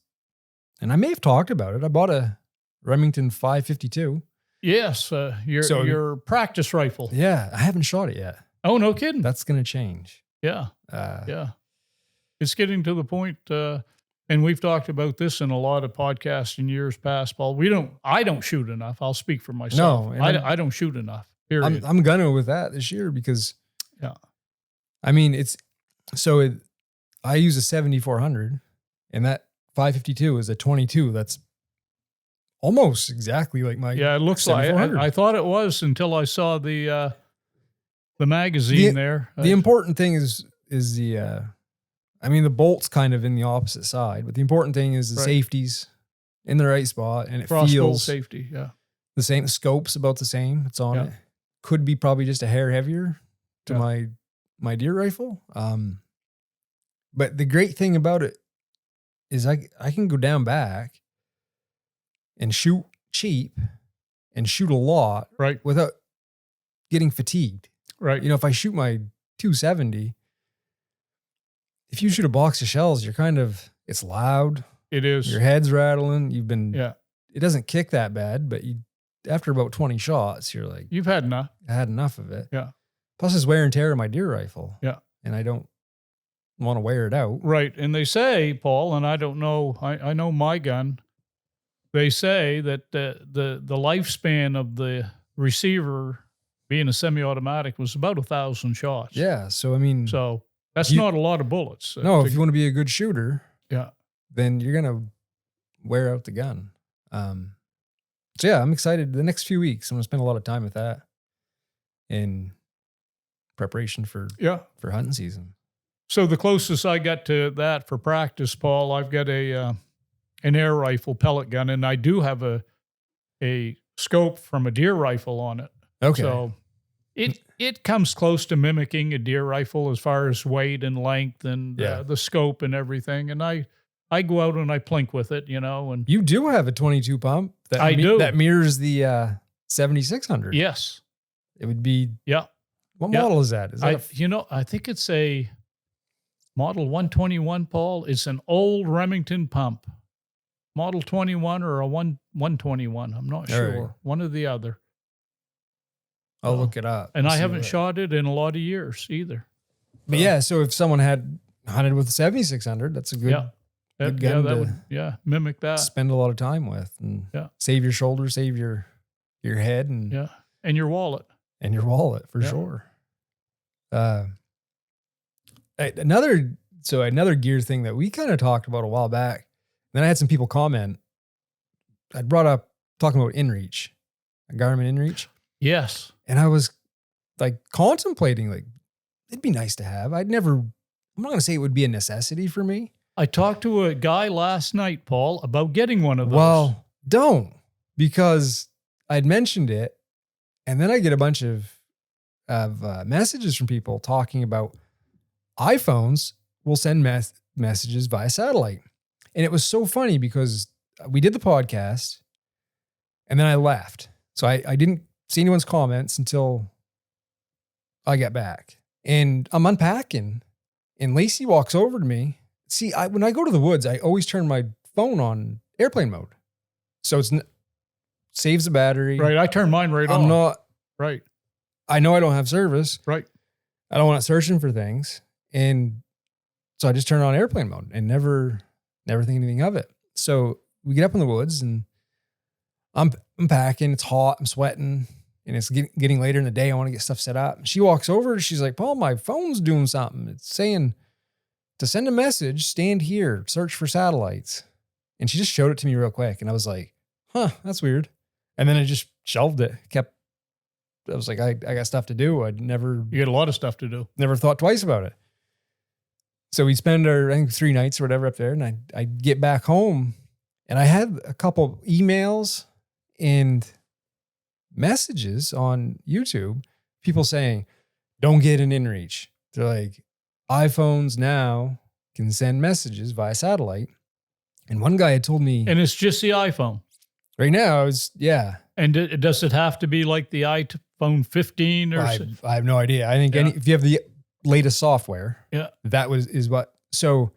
and I may have talked about it, I bought a Remington 552.
Yes, your practice rifle.
Yeah, I haven't shot it yet.
Oh, no kidding.
That's going to change.
Yeah, yeah. It's getting to the point, and we've talked about this in a lot of podcasts in years past, Paul. I don't shoot enough. I'll speak for myself. No, I don't shoot enough, period.
I'm gonna with that this year because, I mean, I use a 7400, and that 552 is a 22. That's almost exactly like my.
Yeah, it looks like. I thought it was until I saw the magazine there.
The important thing is the. I mean, the bolt's kind of in the opposite side, but the important thing is the safety's in the right spot, and it feels
safety. Yeah,
the same. The scope's about the same. It's on it. Could be probably just a hair heavier to my deer rifle. But the great thing about it is I can go down back and shoot cheap and shoot a lot without getting fatigued.
Right.
If I shoot my 270, if you shoot a box of shells, it's loud.
It is.
Your head's rattling. It doesn't kick that bad, but after about 20 shots, you're like,
you've had enough.
I had enough of it.
Yeah.
Plus it's wear and tear on my deer rifle.
Yeah.
And I don't want to wear it out.
Right. And they say, Paul, and I don't know, I know my gun, they say that the lifespan of the receiver being a semi-automatic was about 1,000 shots.
Yeah. So, I mean.
So that's not a lot of bullets.
No, if you want to be a good shooter.
Yeah.
Then you're going to wear out the gun. So yeah, I'm excited. The next few weeks, I'm going to spend a lot of time with that in preparation for hunting season.
So the closest I got to that for practice, Paul, I've got an air rifle pellet gun, and I do have a scope from a deer rifle on it.
Okay.
So it comes close to mimicking a deer rifle as far as weight and length and the scope and everything. And I go out and I plink with it, And
you do have a 22 pump that mirrors the 7600.
Yes.
It would be.
Yeah.
What model is that? Is that
I think it's a Model 121, Paul. It's an old Remington pump. Model 21 or a 121. I'm not sure.
Right.
One or the other.
I'll look it up.
And I haven't shot it in a lot of years either.
But yeah, so if someone had hunted with a 7600, that's a good gun
that would mimic that.
Spend a lot of time with and save your shoulder, save your head and
your wallet.
And your wallet for sure. Another gear thing that we kind of talked about a while back. Then I had some people comment. I brought up talking about inReach, a Garmin inReach.
Yes.
And I was like contemplating, like, it'd be nice to have. I'm not going to say it would be a necessity for me.
I talked to a guy last night, Paul, about getting one of those.
Well, don't, because I'd mentioned it. And then I get a bunch of messages from people talking about iPhones will send messages via satellite. And it was so funny because we did the podcast and then I left. So I didn't see anyone's comments until I got back. And I'm unpacking and Lacey walks over to me. See, when I go to the woods, I always turn my phone on airplane mode. So it's saves the battery.
Right. I turn mine right on.
I'm not.
Right.
I know I don't have service.
Right.
I don't want it searching for things. And so I just turn on airplane mode and never think anything of it. So we get up in the woods and I'm packing. It's hot. I'm sweating. And it's getting later in the day. I want to get stuff set up. She walks over. She's like, Paul, my phone's doing something. It's saying to send a message, stand here, search for satellites. And she just showed it to me real quick. And I was like, huh, that's weird. And then I just shelved it. I was like, I got stuff to do.
You got a lot of stuff to do.
Never thought twice about it. So we spend I think 3 nights or whatever up there. And I get back home and I had a couple emails and messages on YouTube, people saying, don't get an inReach. They're like, iPhones now can send messages via satellite. And one guy had told me.
And it's just the iPhone.
Right now, yeah.
And does it have to be like the iPhone 15 or
something? I have no idea. I think if you have the latest software, that is what. So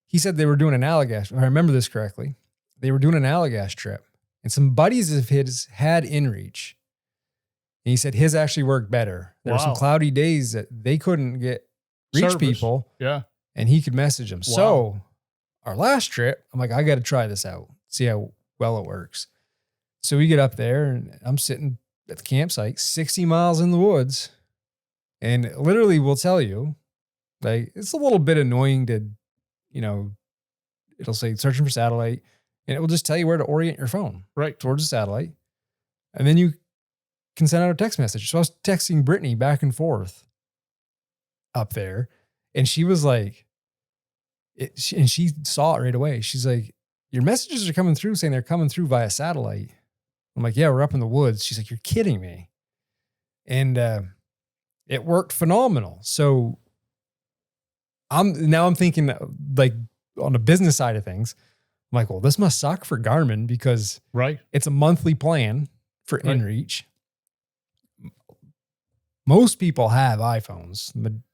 he said they were doing an Allagash. If I remember this correctly, they were doing an Allagash trip. And some buddies of his had inReach. And he said his actually worked better. There were some cloudy days that they couldn't reach people.
Yeah.
And he could message them. Wow. So our last trip, I'm like, I got to try this out, see how well it works. So we get up there and I'm sitting at the campsite, 60 miles in the woods. And literally will tell you, like, it's a little bit annoying to, it'll say searching for satellite and it will just tell you where to orient your phone
right
towards the satellite. And then you can send out a text message. So I was texting Brittany back and forth up there and she was like, and she saw it right away. She's like, your messages are coming through saying they're coming through via satellite. I'm like, yeah, we're up in the woods. She's like, you're kidding me. And it worked phenomenal. So I'm thinking like on the business side of things, I'm like, well, this must suck for Garmin because it's a monthly plan for inReach. Most people have iPhones.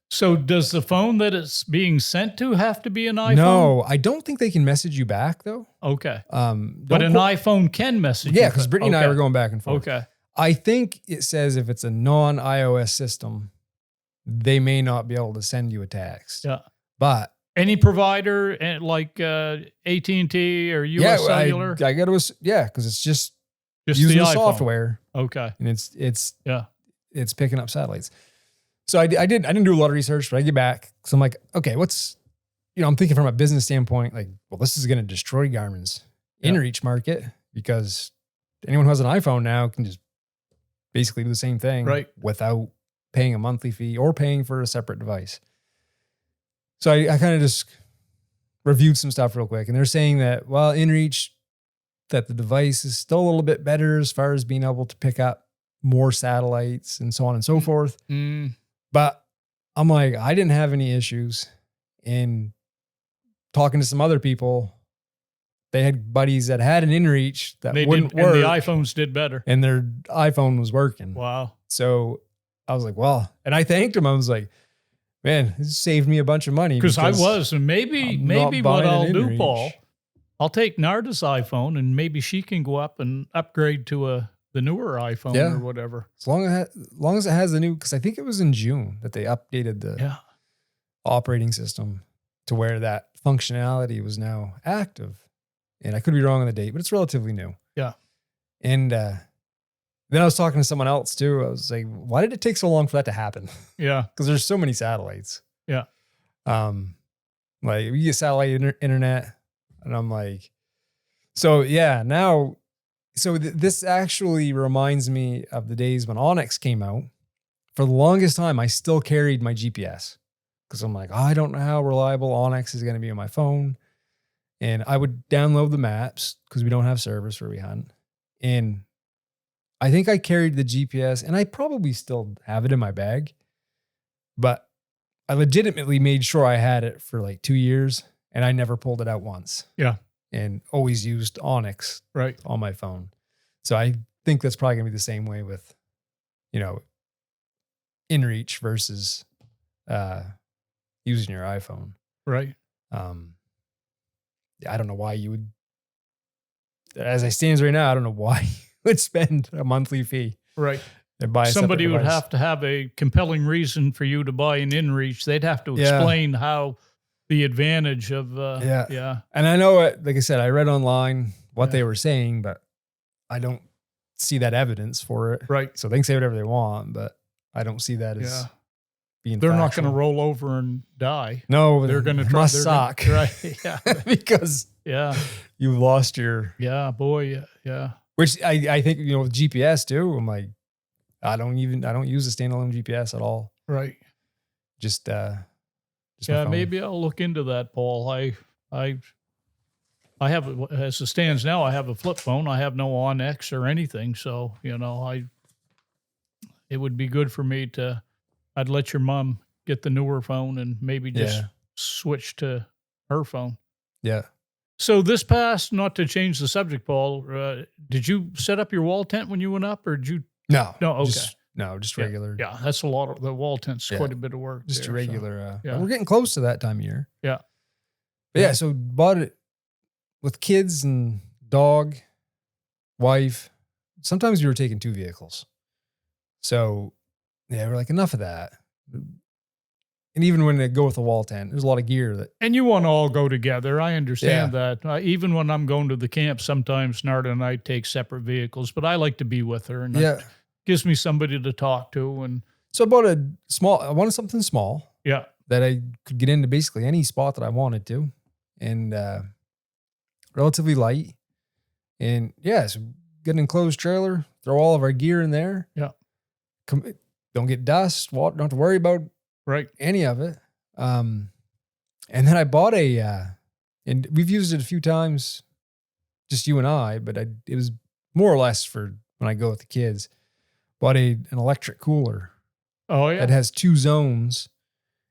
So does the phone that it's being sent to have to be an iPhone?
No, I don't think they can message you back though.
Okay. But an iPhone can message you.
Yeah, because Brittany and I were going back and forth.
Okay.
I think it says if it's a non-iOS system, they may not be able to send you a text.
Yeah.
But
any provider like AT&T or US Cellular?
I got to, because it's just
using
the software.
Okay.
And it's picking up satellites. So I didn't do a lot of research, but I get back. So I'm like, okay, I'm thinking from a business standpoint, like, well, this is going to destroy Garmin's inReach market because anyone who has an iPhone now can just basically do the same thing without paying a monthly fee or paying for a separate device. So I kind of just reviewed some stuff real quick and they're saying that, well, inReach, that the device is still a little bit better as far as being able to pick up more satellites and so on and so forth.
Mm.
But I'm like, I didn't have any issues. In talking to some other people, they had buddies that had an inReach that wouldn't work.
And the iPhones did better.
And their iPhone was working.
Wow.
So I was like, well, and I thanked him. I was like, man, this saved me a bunch of money.
Because I was, and maybe what I'll do, Paul, I'll take Narda's iPhone and maybe she can go up and upgrade to the newer iPhone or whatever.
As long as it has the new, because I think it was in June that they updated the operating system to where that functionality was now active. And I could be wrong on the date, but it's relatively new.
Yeah.
And then I was talking to someone else too. I was like, why did it take so long for that to happen?
Yeah.
Because there's so many satellites.
Yeah.
Like we get satellite internet and I'm like, so yeah, now, this actually reminds me of the days when Onyx came out. For the longest time, I still carried my GPS because I'm like, I don't know how reliable Onyx is going to be on my phone. And I would download the maps because we don't have service where we hunt. And I think I carried the GPS and I probably still have it in my bag, but I legitimately made sure I had it for like 2 years and I never pulled it out once.
Yeah.
And always used Onyx on my phone. So I think that's probably gonna be the same way with, inReach versus using your iPhone.
Right.
I don't know why you would, as I stands right now, I don't know why you would spend a monthly fee.
Right. somebody would have to have a compelling reason for you to buy an inReach. They'd have to explain how the advantage of,
And I know, like I said, I read online what they were saying, but I don't see that evidence for it.
Right.
So they can say whatever they want, but I don't see that as being
They're
factual.
not going to roll over and die.
No,
they're going to try.
Must suck.
Right. Yeah.
Because you've lost your.
Yeah, boy. Yeah.
Which I think, with GPS too, I'm like, I don't use a standalone GPS at all.
Right.
Just
maybe I'll look into that, Paul. I have, as it stands now, I have a flip phone. I have no OnX or anything. So, it would be good for me I'd let your mom get the newer phone and maybe just switch to her phone.
Yeah.
So this past, not to change the subject, Paul, did you set up your wall tent when you went up, or did you?
No.
Okay.
Just regular.
Yeah, that's a lot of the wall tent's quite a bit of work.
Just
there,
a regular.
So,
we're getting close to that time of year.
Yeah.
But so bought it with kids and dog, wife. Sometimes we were taking 2 vehicles. So we're like, enough of that. And even when they go with the wall tent, there's a lot of gear
and you want to all go together. I understand that. Even when I'm going to the camp, sometimes Narda and I take separate vehicles, but I like to be with her, and that gives me somebody to talk to. And
so I bought I wanted something small.
Yeah.
That I could get into basically any spot that I wanted to, and relatively light. And so get an enclosed trailer, throw all of our gear in there.
Yeah.
Don't get dust, don't have to worry about any of it. And then I bought and we've used it a few times, just you and I, but it was more or less for when I go with the kids. Bought an electric cooler.
Oh, yeah.
It has 2 zones.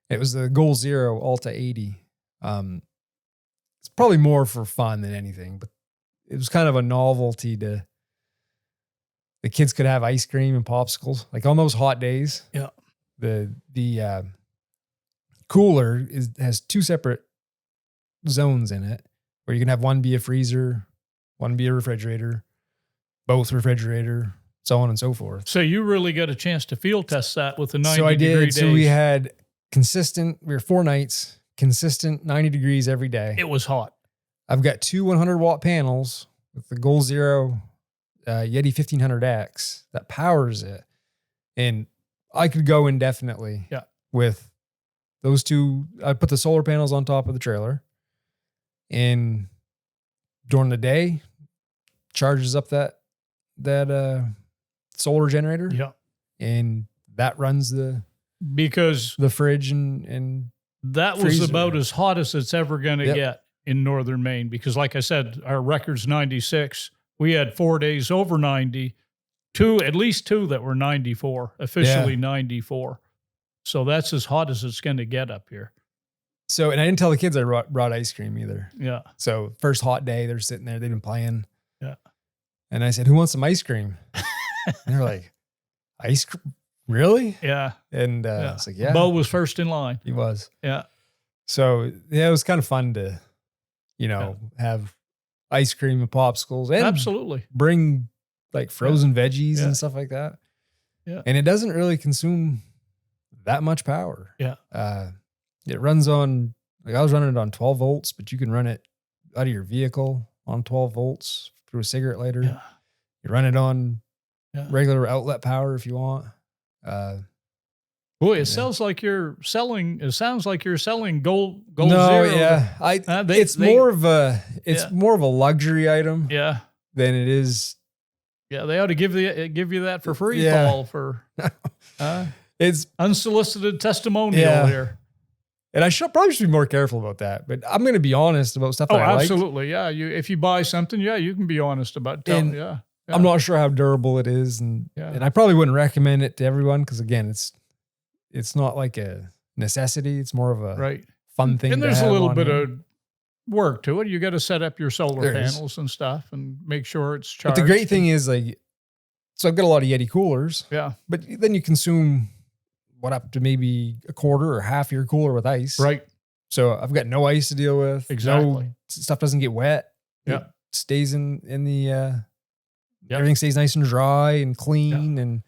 It was the Goal Zero Alta 80. It's probably more for fun than anything, but it was kind of a novelty the kids could have ice cream and popsicles, like on those hot days.
Yeah.
The cooler has 2 separate zones in it, where you can have one be a freezer, one be a refrigerator, both refrigerator, so on and so forth.
So you really got a chance to field test that with the 90
So I
degree
did.
days.
So we had we were 4 nights, consistent 90 degrees every day.
It was hot.
I've got 2 100-watt panels with the Goal Zero Yeti 1500X that powers it. And I could go indefinitely with those 2. I put the solar panels on top of the trailer, and during the day, charges up that solar generator.
Yeah.
And that runs the fridge and
that
freezer.
Was about as hot as it's ever going to get in northern Maine, because like I said, our record's 96. We had 4 days over 90, at least 2 that were 94, officially 94. So that's as hot as it's going to get up here.
So, and I didn't tell the kids I brought ice cream either.
Yeah.
So first hot day, they're sitting there, they've been playing.
Yeah.
And I said, who wants some ice cream? And they're like, ice cream? Really?
Yeah.
And I was like,
Bo was first in line.
He was.
Yeah.
So it was kind of fun to, have ice cream and popsicles, and
absolutely
bring like frozen veggies and stuff like that.
Yeah.
And it doesn't really consume that much power.
Yeah.
It runs on, I was running it on 12 volts, but you can run it out of your vehicle on 12 volts through a cigarette lighter.
Yeah.
You run it on regular outlet power if you want.
Boy, it sounds like you're selling. It sounds like you're selling Goal
no,
Zero.
Yeah, it's more of a luxury item.
Yeah.
Than it is.
Yeah, they ought to give you that for free, Paul. For
it's
unsolicited testimonial here.
And I probably should be more careful about that. But I'm going to be honest about stuff that I like.
Absolutely, yeah. If you buy something, you can be honest about it. Yeah.
I'm not sure how durable it is, and I probably wouldn't recommend it to everyone because again, it's not like a necessity. It's more of a fun thing.
And there's a little bit of work to it. You got to set up your solar panels and stuff, and make sure it's charged.
But the great thing is, so I've got a lot of Yeti coolers.
Yeah.
But then you consume up to maybe a quarter or half your cooler with ice.
Right.
So I've got no ice to deal with.
Exactly.
Stuff doesn't get wet.
Yeah.
It stays in the everything stays nice and dry and clean. And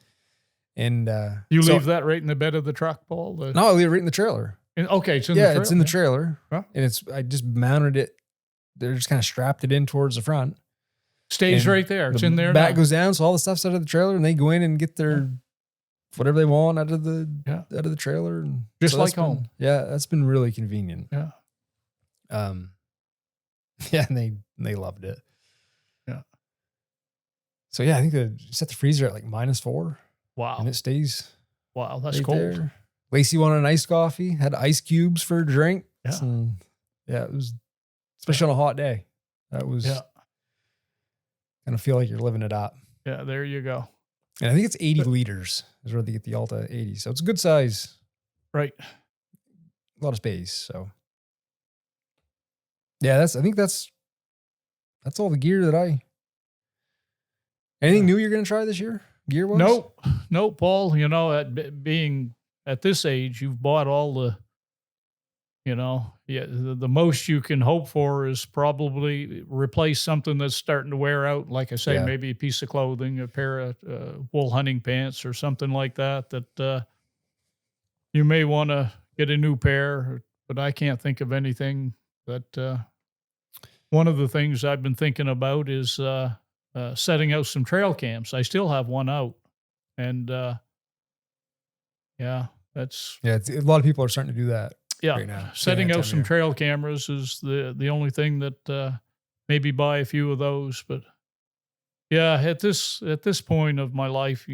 And
you leave that right in the bed of the truck, Paul?
No, I leave it right in the trailer.
Okay, it's in the trailer.
Yeah, it's in the trailer.
Huh?
And I just mounted it. They're just kind of strapped it in towards the front.
Stays right there. It's in there.
Back goes down, so all the stuff's out of the trailer, and they go in and get their whatever they want out of the trailer, and
just like home.
Yeah, that's been really convenient.
Yeah.
Yeah, and they loved it.
Yeah.
So yeah, I think they set the freezer at like -4.
Wow.
And it stays.
Wow, that's
right
cold.
There. Lacey wanted an iced coffee, had ice cubes for a drink.
Yeah.
And it was, especially on a hot day. That was kind of feel like you're living it up.
Yeah, there you go.
And I think it's 80 liters is where they get the Alta 80. So it's a good size.
Right.
A lot of space. So yeah, I think that's all the gear that anything new you're going to try this year? Gear-wise?
Nope, Paul. You know, being at this age, you've bought all the, the most you can hope for is probably replace something that's starting to wear out. Like I say, maybe a piece of clothing, a pair of wool hunting pants or something like that you may want to get a new pair, but I can't think of anything that one of the things I've been thinking about is setting out some trail cams. I still have one out, and that's
a lot of people are starting to do that.
Yeah,
right now.
Setting out some trail cameras is the only thing that maybe buy a few of those. But yeah, at this point of my life, I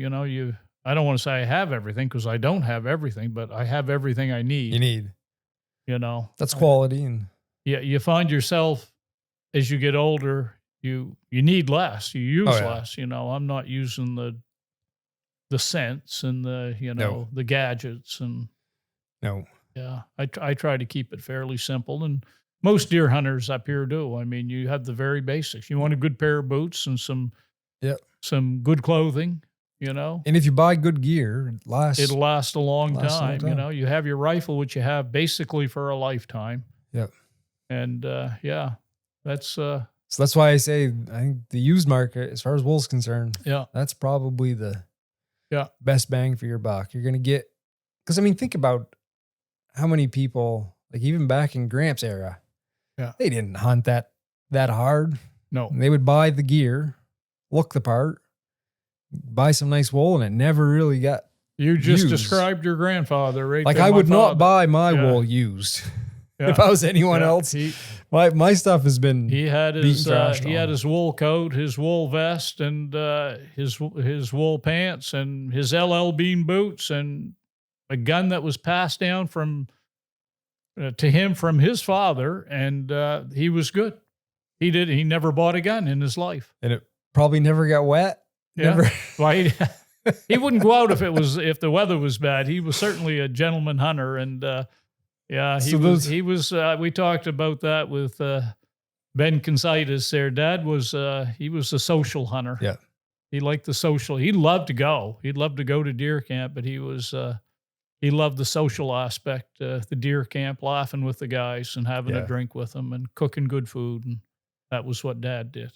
don't want to say I have everything because I don't have everything, but I have everything I need.
You need, that's quality, and
you find yourself as you get older. You need less. You use less. I'm not using the scents and the gadgets and
no.
Yeah, I try to keep it fairly simple, and most deer hunters up here do. I mean, you have the very basics. You want a good pair of boots and some good clothing.
And if you buy good gear,
it'll last a long time. You have your rifle, which you have basically for a lifetime.
Yep.
And that's.
So that's why I say I think the used market, as far as wool's concerned, that's probably the best bang for your buck. You're gonna get, because I mean, think about how many people, like even back in Gramps' era, they didn't hunt that hard.
No,
they would buy the gear, look the part, buy some nice wool, and it never really got.
You just
used.
Described your grandfather, right?
Like I would not buy my wool used. If I was anyone else, my stuff has been.
He had his wool coat, his wool vest, and his wool pants, and his LL Bean boots, and a gun that was passed down to him from his father, and he was good. He never bought a gun in his life,
and it probably never got wet. Never.
Well, he wouldn't go out if the weather was bad. He was certainly a gentleman hunter, and he was. We talked about that with Ben Consitis. Their dad was he was a social hunter.
Yeah,
he liked the social. He loved to go. He'd love to go to deer camp, but he was. He loved the social aspect, the deer camp, laughing with the guys and having a drink with them and cooking good food. And that was what Dad did.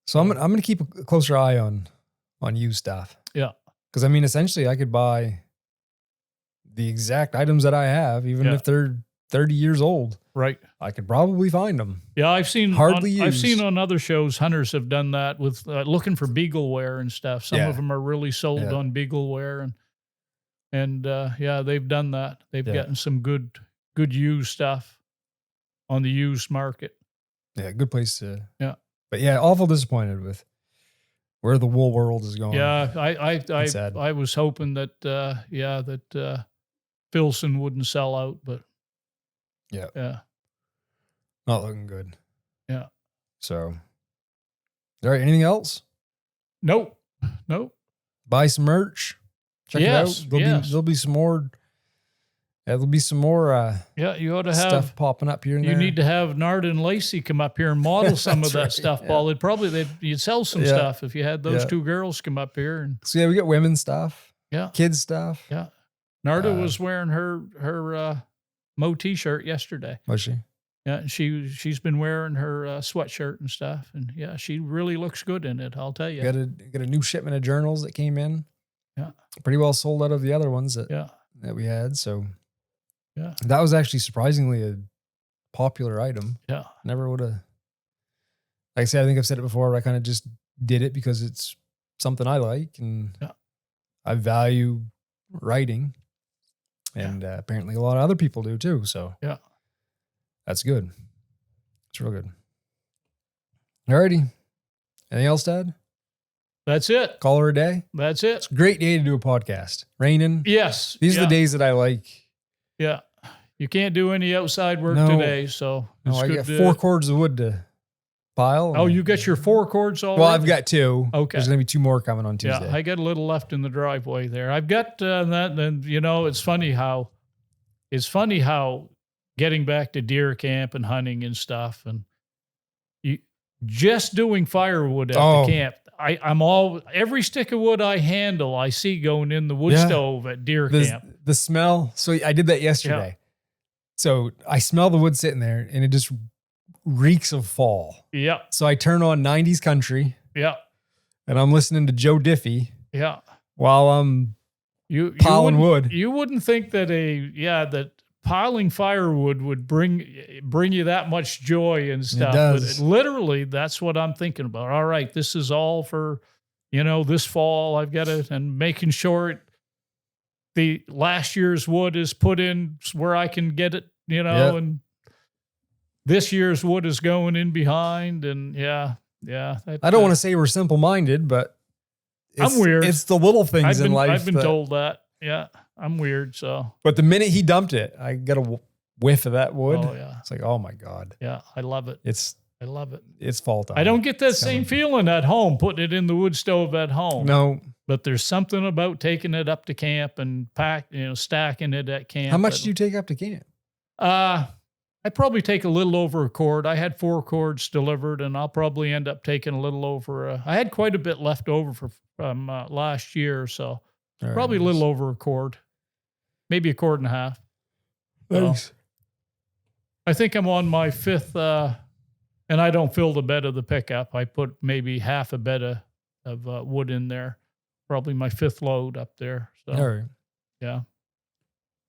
So I'm going to keep a closer eye on used stuff.
Yeah.
Because I mean, essentially I could buy the exact items that I have, even if they're 30 years old.
Right.
I could probably find them.
Yeah. I've seen
used.
I've seen on other shows, hunters have done that with looking for beagleware and stuff. Some of them are really sold on beagleware and they've done that. They've gotten some good used stuff on the used market.
Yeah, good place to.
Yeah,
but awful disappointed with where the wool world is going.
Yeah, I was hoping that Filson wouldn't sell out, but
yeah, not looking good.
Yeah.
So, all right. Anything else?
Nope.
Buy some merch. Check it out. There'll be some more. Yeah, there'll be some more.
You ought to have
stuff popping up here and there.
You need to have Nard and Lacey come up here and model some of that stuff, Paul. You'd sell some stuff if you had those two girls come up here. And
so we got women's stuff.
Yeah,
kids stuff.
Yeah, Narda was wearing her Mo t-shirt yesterday.
Was she?
Yeah, and she's been wearing her sweatshirt and stuff, and she really looks good in it. I'll tell you.
Got a new shipment of journals that came in. pretty well sold out of the other ones that we had. So that was actually surprisingly a popular item.
Yeah.
Never would have, like I said, I think I've said it before, I kind of just did it because it's something I like and I value writing. And apparently a lot of other people do too. So that's good. It's real good. Alrighty. Anything else, Dad?
That's it.
Call her a day?
That's it.
It's a great day to do a podcast. Raining.
Yes.
These are the days that I like.
Yeah. You can't do any outside work today, so it's
I
good
got 4 cords of wood to pile.
Oh, you got your 4 cords already?
Well, I've got 2.
Okay.
There's going to be 2 more coming on Tuesday.
Yeah, I got a little left in the driveway there. I've got that, and it's funny how getting back to deer camp and hunting and stuff, and you just doing firewood at the camp. I'm every stick of wood I handle, I see going in the wood stove at deer camp.
The smell. So I did that yesterday.
Yeah.
So I smell the wood sitting there, and it just reeks of fall.
Yeah.
So I turn on 90s country.
Yeah.
And I'm listening to Joe Diffie.
Yeah.
While I'm piling wood.
You wouldn't think that that piling firewood would bring you that much joy and stuff.
It does.
But literally, that's what I'm thinking about. All right, this is all for, this fall. I've got it, and making sure the last year's wood is put in where I can get it, and this year's wood is going in behind. And I
don't want to say we're simple-minded, but
I'm weird.
It's the little things in life.
I've been told that. Yeah, I'm weird. So,
but the minute he dumped it, I got a whiff of that wood.
Oh yeah,
it's like, oh my God.
Yeah, I love it. I love it.
It's fall time.
I don't get that same feeling at home, putting it in the wood stove at home.
No.
But there's something about taking it up to camp and stacking it at camp.
How much do you take up to camp?
I probably take a little over a cord. I had 4 cords delivered, and I'll probably end up taking a little over. I had quite a bit left over from last year, so probably a little over a cord, maybe a cord and a half.
Thanks.
So, I think I'm on my 5th, and I don't fill the bed of the pickup. I put maybe half a bed of wood in there. Probably my 5th load up there. So,
all right.
Yeah,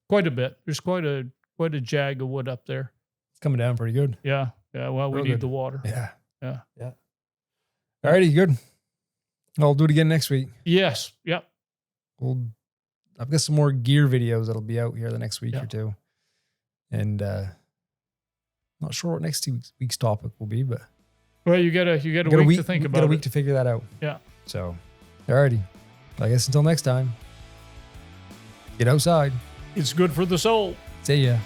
quite a bit. There's quite a jag of wood up there.
It's coming down pretty good.
Yeah. Well, we need the water.
Yeah.
Yeah.
All righty, good. I'll do it again next week.
Yes. Yep.
I've got some more gear videos that'll be out here the next week or two, and not sure what next week's topic will be, but
you got a week to think about it.
Got a week to figure that out.
Yeah.
So, all righty. I guess until next time, get outside.
It's good for the soul.
See ya.